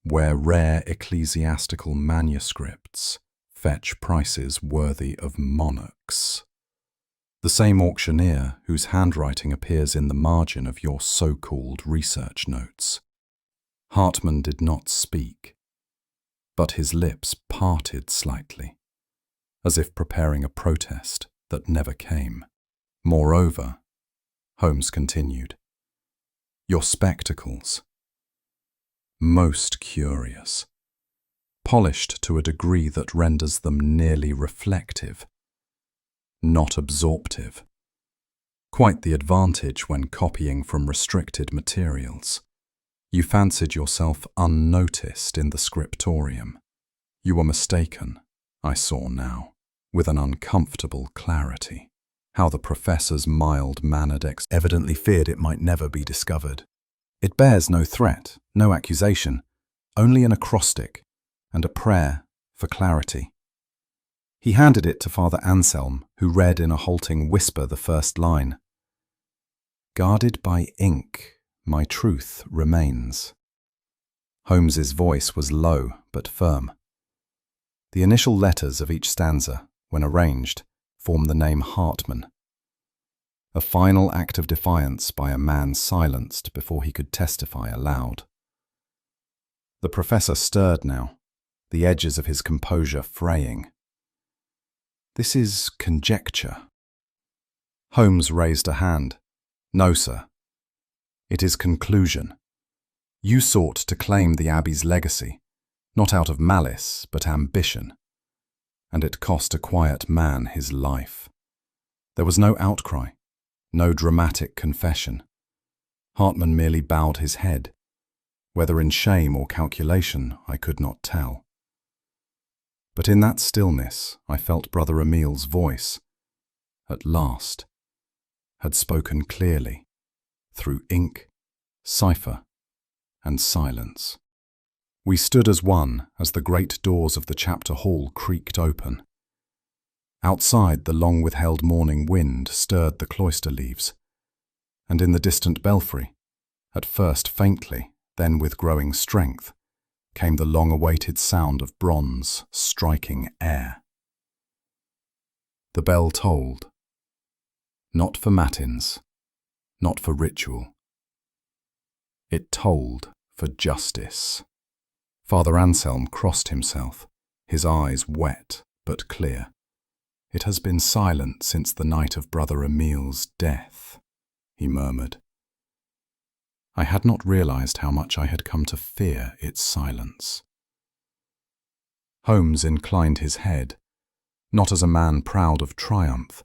where rare ecclesiastical manuscripts fetch prices worthy of monarchs. The same auctioneer whose handwriting appears in the margin of your so-called research notes." Hartman did not speak, but his lips parted slightly, as if preparing a protest that never came. Moreover, Holmes continued, your spectacles, most curious, polished to a degree that renders them nearly reflective, not absorptive. Quite the advantage when copying from restricted materials. You fancied yourself unnoticed in the scriptorium. You were mistaken, I saw now, with an uncomfortable clarity. How the professor's mild-mannered evidently feared it might never be discovered. It bears no threat, no accusation, only an acrostic and a prayer for clarity. He handed it to Father Anselm, who read in a halting whisper the first line. Guarded by ink, my truth remains. Holmes's voice was low but firm. The initial letters of each stanza, when arranged, form the name Hartman. A final act of defiance by a man silenced before he could testify aloud. The professor stirred now, the edges of his composure fraying. This is conjecture. Holmes raised a hand. No, sir. It is conclusion. You sought to claim the abbey's legacy, not out of malice, but ambition. And it cost a quiet man his life. There was no outcry, no dramatic confession. Hartman merely bowed his head. Whether in shame or calculation, I could not tell. But in that stillness, I felt Brother Emil's voice, at last, had spoken clearly, through ink, cipher, and silence. We stood as one as the great doors of the chapter hall creaked open. Outside, the long-withheld morning wind stirred the cloister leaves, and in the distant belfry, at first faintly, then with growing strength, came the long-awaited sound of bronze striking air. The bell tolled. Not for matins, not for ritual. It tolled for justice. Father Anselm crossed himself, his eyes wet but clear. It has been silent since the night of Brother Emil's death, he murmured. I had not realized how much I had come to fear its silence. Holmes inclined his head, not as a man proud of triumph,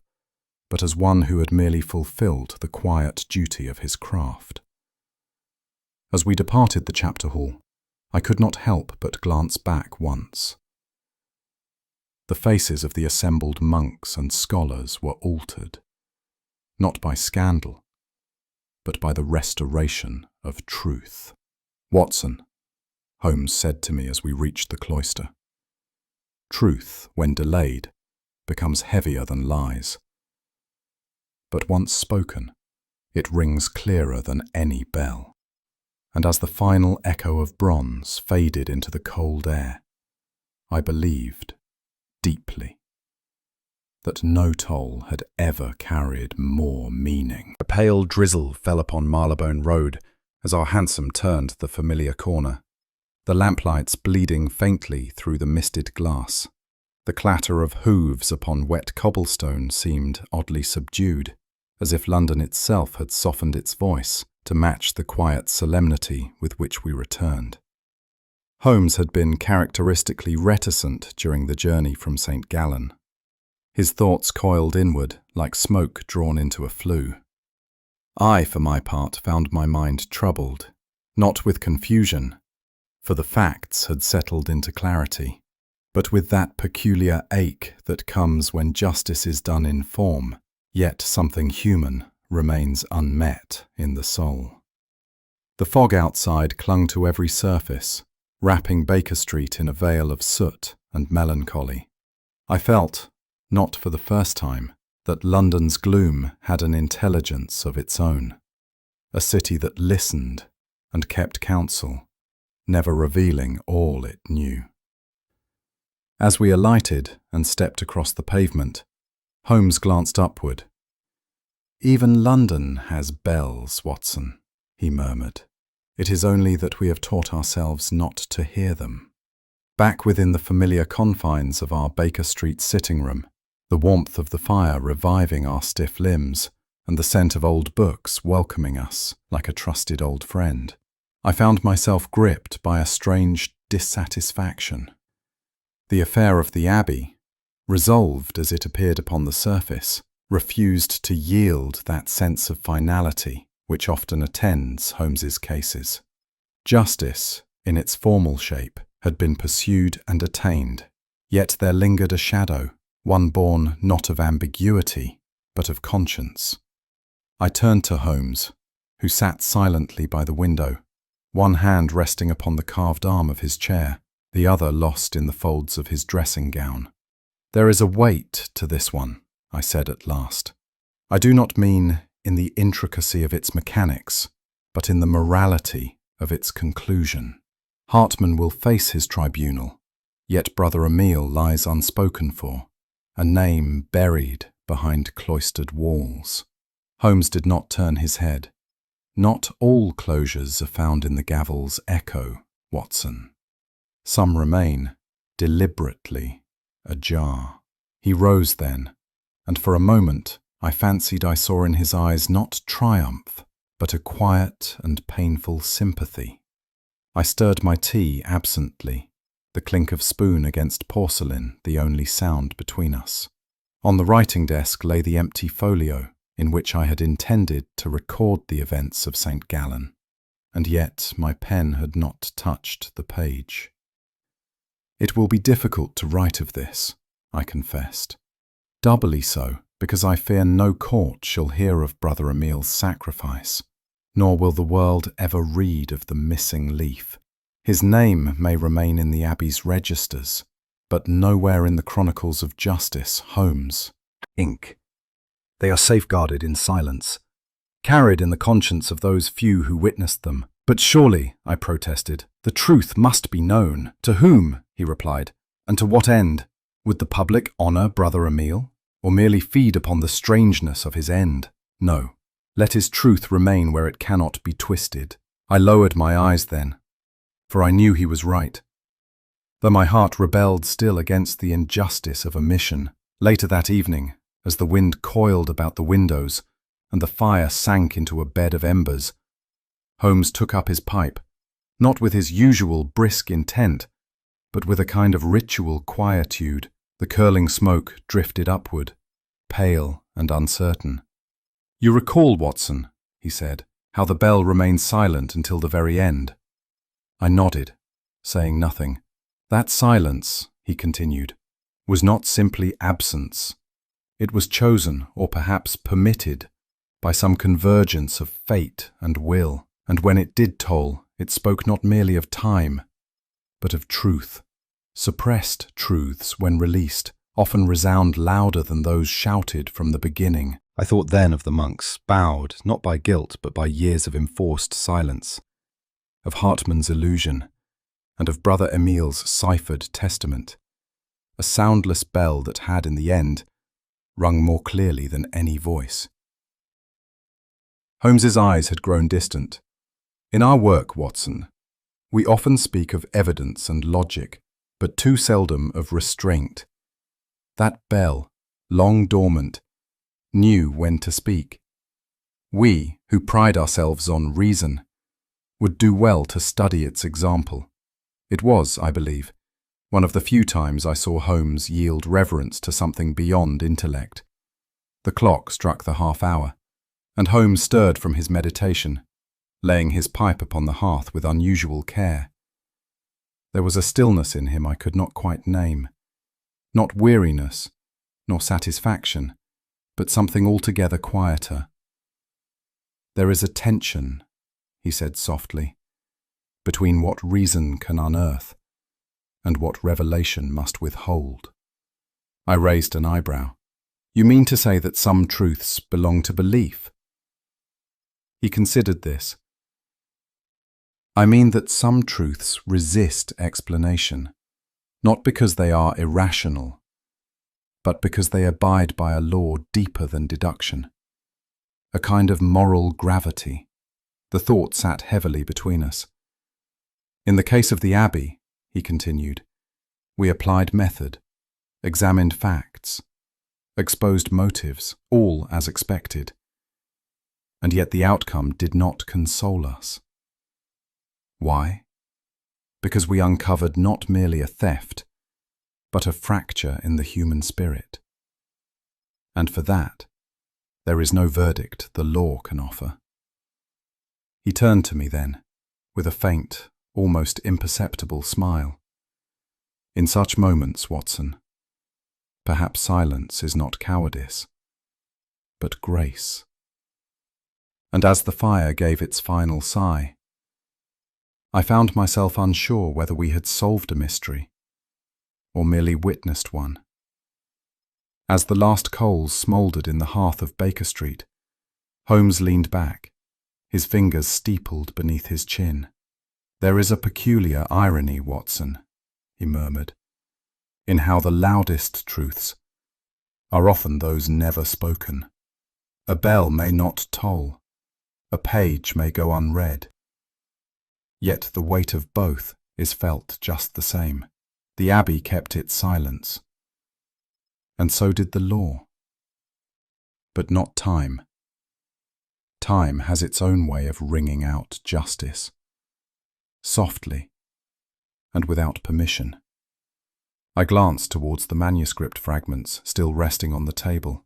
but as one who had merely fulfilled the quiet duty of his craft. As we departed the chapter hall, I could not help but glance back once. The faces of the assembled monks and scholars were altered, not by scandal, but by the restoration of truth. Watson, Holmes said to me as we reached the cloister, truth, when delayed, becomes heavier than lies. But once spoken, it rings clearer than any bell. And as the final echo of bronze faded into the cold air, I believed, deeply, that no toll had ever carried more meaning. A pale drizzle fell upon Marylebone Road as our hansom turned the familiar corner, the lamplights bleeding faintly through the misted glass. The clatter of hooves upon wet cobblestone seemed oddly subdued, as if London itself had softened its voice to match the quiet solemnity with which we returned. Holmes had been characteristically reticent during the journey from St. Gallen. His thoughts coiled inward like smoke drawn into a flue. I, for my part, found my mind troubled, not with confusion, for the facts had settled into clarity, but with that peculiar ache that comes when justice is done in form, yet something human remains unmet in the soul. The fog outside clung to every surface, wrapping Baker Street in a veil of soot and melancholy. I felt, not for the first time, that London's gloom had an intelligence of its own, a city that listened and kept counsel, never revealing all it knew. As we alighted and stepped across the pavement, Holmes glanced upward. Even London has bells, Watson, he murmured. It is only that we have taught ourselves not to hear them. Back within the familiar confines of our Baker Street sitting room, the warmth of the fire reviving our stiff limbs, and the scent of old books welcoming us like a trusted old friend. I found myself gripped by a strange dissatisfaction. The affair of the abbey, resolved as it appeared upon the surface, refused to yield that sense of finality which often attends Holmes's cases. Justice, in its formal shape, had been pursued and attained, yet there lingered a shadow, one born not of ambiguity, but of conscience. I turned to Holmes, who sat silently by the window, one hand resting upon the carved arm of his chair, the other lost in the folds of his dressing gown. "There is a weight to this one," I said at last. "I do not mean in the intricacy of its mechanics, but in the morality of its conclusion. Hartman will face his tribunal, yet Brother Emile lies unspoken for, a name buried behind cloistered walls." Holmes did not turn his head. "Not all closures are found in the gavel's echo, Watson. Some remain, deliberately, ajar." He rose then, and for a moment I fancied I saw in his eyes not triumph, but a quiet and painful sympathy. I stirred my tea absently, the clink of spoon against porcelain the only sound between us. On the writing desk lay the empty folio in which I had intended to record the events of St. Gallen, and yet my pen had not touched the page. "It will be difficult to write of this," I confessed. "Doubly so, because I fear no court shall hear of Brother Emile's sacrifice, nor will the world ever read of the missing leaf. His name may remain in the Abbey's registers, but nowhere in the chronicles of justice, Holmes, Inc. They are safeguarded in silence, carried in the conscience of those few who witnessed them." "But surely," I protested, "the truth must be known." "To whom?" he replied, "and to what end? Would the public honour Brother Emile, or merely feed upon the strangeness of his end? No, let his truth remain where it cannot be twisted." I lowered my eyes then, for I knew he was right, though my heart rebelled still against the injustice of omission. Later that evening, as the wind coiled about the windows and the fire sank into a bed of embers, Holmes took up his pipe, not with his usual brisk intent, but with a kind of ritual quietude. The curling smoke drifted upward, pale and uncertain. "You recall, Watson," he said, "how the bell remained silent until the very end?" I nodded, saying nothing. "That silence," he continued, "was not simply absence. It was chosen, or perhaps permitted, by some convergence of fate and will, and when it did toll, it spoke not merely of time, but of truth. Suppressed truths, when released, often resound louder than those shouted from the beginning." I thought then of the monks, bowed not by guilt but by years of enforced silence, of Hartman's illusion, and of Brother Emile's ciphered testament, a soundless bell that had in the end rung more clearly than any voice. Holmes's eyes had grown distant. "In our work, Watson, we often speak of evidence and logic, but too seldom of restraint. That bell, long dormant, knew when to speak. We, who pride ourselves on reason, would do well to study its example." It was, I believe, one of the few times I saw Holmes yield reverence to something beyond intellect. The clock struck the half-hour, and Holmes stirred from his meditation, laying his pipe upon the hearth with unusual care. There was a stillness in him I could not quite name, not weariness, nor satisfaction, but something altogether quieter. "There is a tension," he said softly, "between what reason can unearth and what revelation must withhold." I raised an eyebrow. "You mean to say that some truths belong to belief?" He considered this. "I mean that some truths resist explanation, not because they are irrational, but because they abide by a law deeper than deduction, a kind of moral gravity." The thought sat heavily between us. "In the case of the abbey," he continued, "we applied method, examined facts, exposed motives, all as expected. And yet the outcome did not console us. Why? Because we uncovered not merely a theft, but a fracture in the human spirit. And for that, there is no verdict the law can offer. He turned to me then, with a faint, almost imperceptible smile. In such moments, Watson, perhaps silence is not cowardice, but grace. And as the fire gave its final sigh, I found myself unsure whether we had solved a mystery, or merely witnessed one. As the last coals smouldered in the hearth of Baker Street, Holmes leaned back, his fingers steepled beneath his chin. "There is a peculiar irony, Watson," he murmured, "in how the loudest truths are often those never spoken. A bell may not toll, a page may go unread, yet the weight of both is felt just the same. The abbey kept its silence, and so did the law. But not time. Time has its own way of wringing out justice, softly and without permission." I glanced towards the manuscript fragments still resting on the table.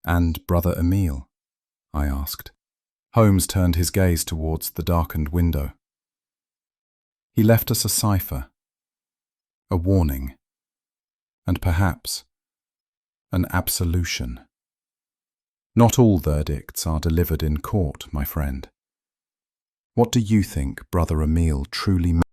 "And Brother Emile?" I asked. Holmes turned his gaze towards the darkened window. "He left us a cipher, a warning, and perhaps an absolution. Not all verdicts are delivered in court, my friend. What do you think Brother Emile truly meant?"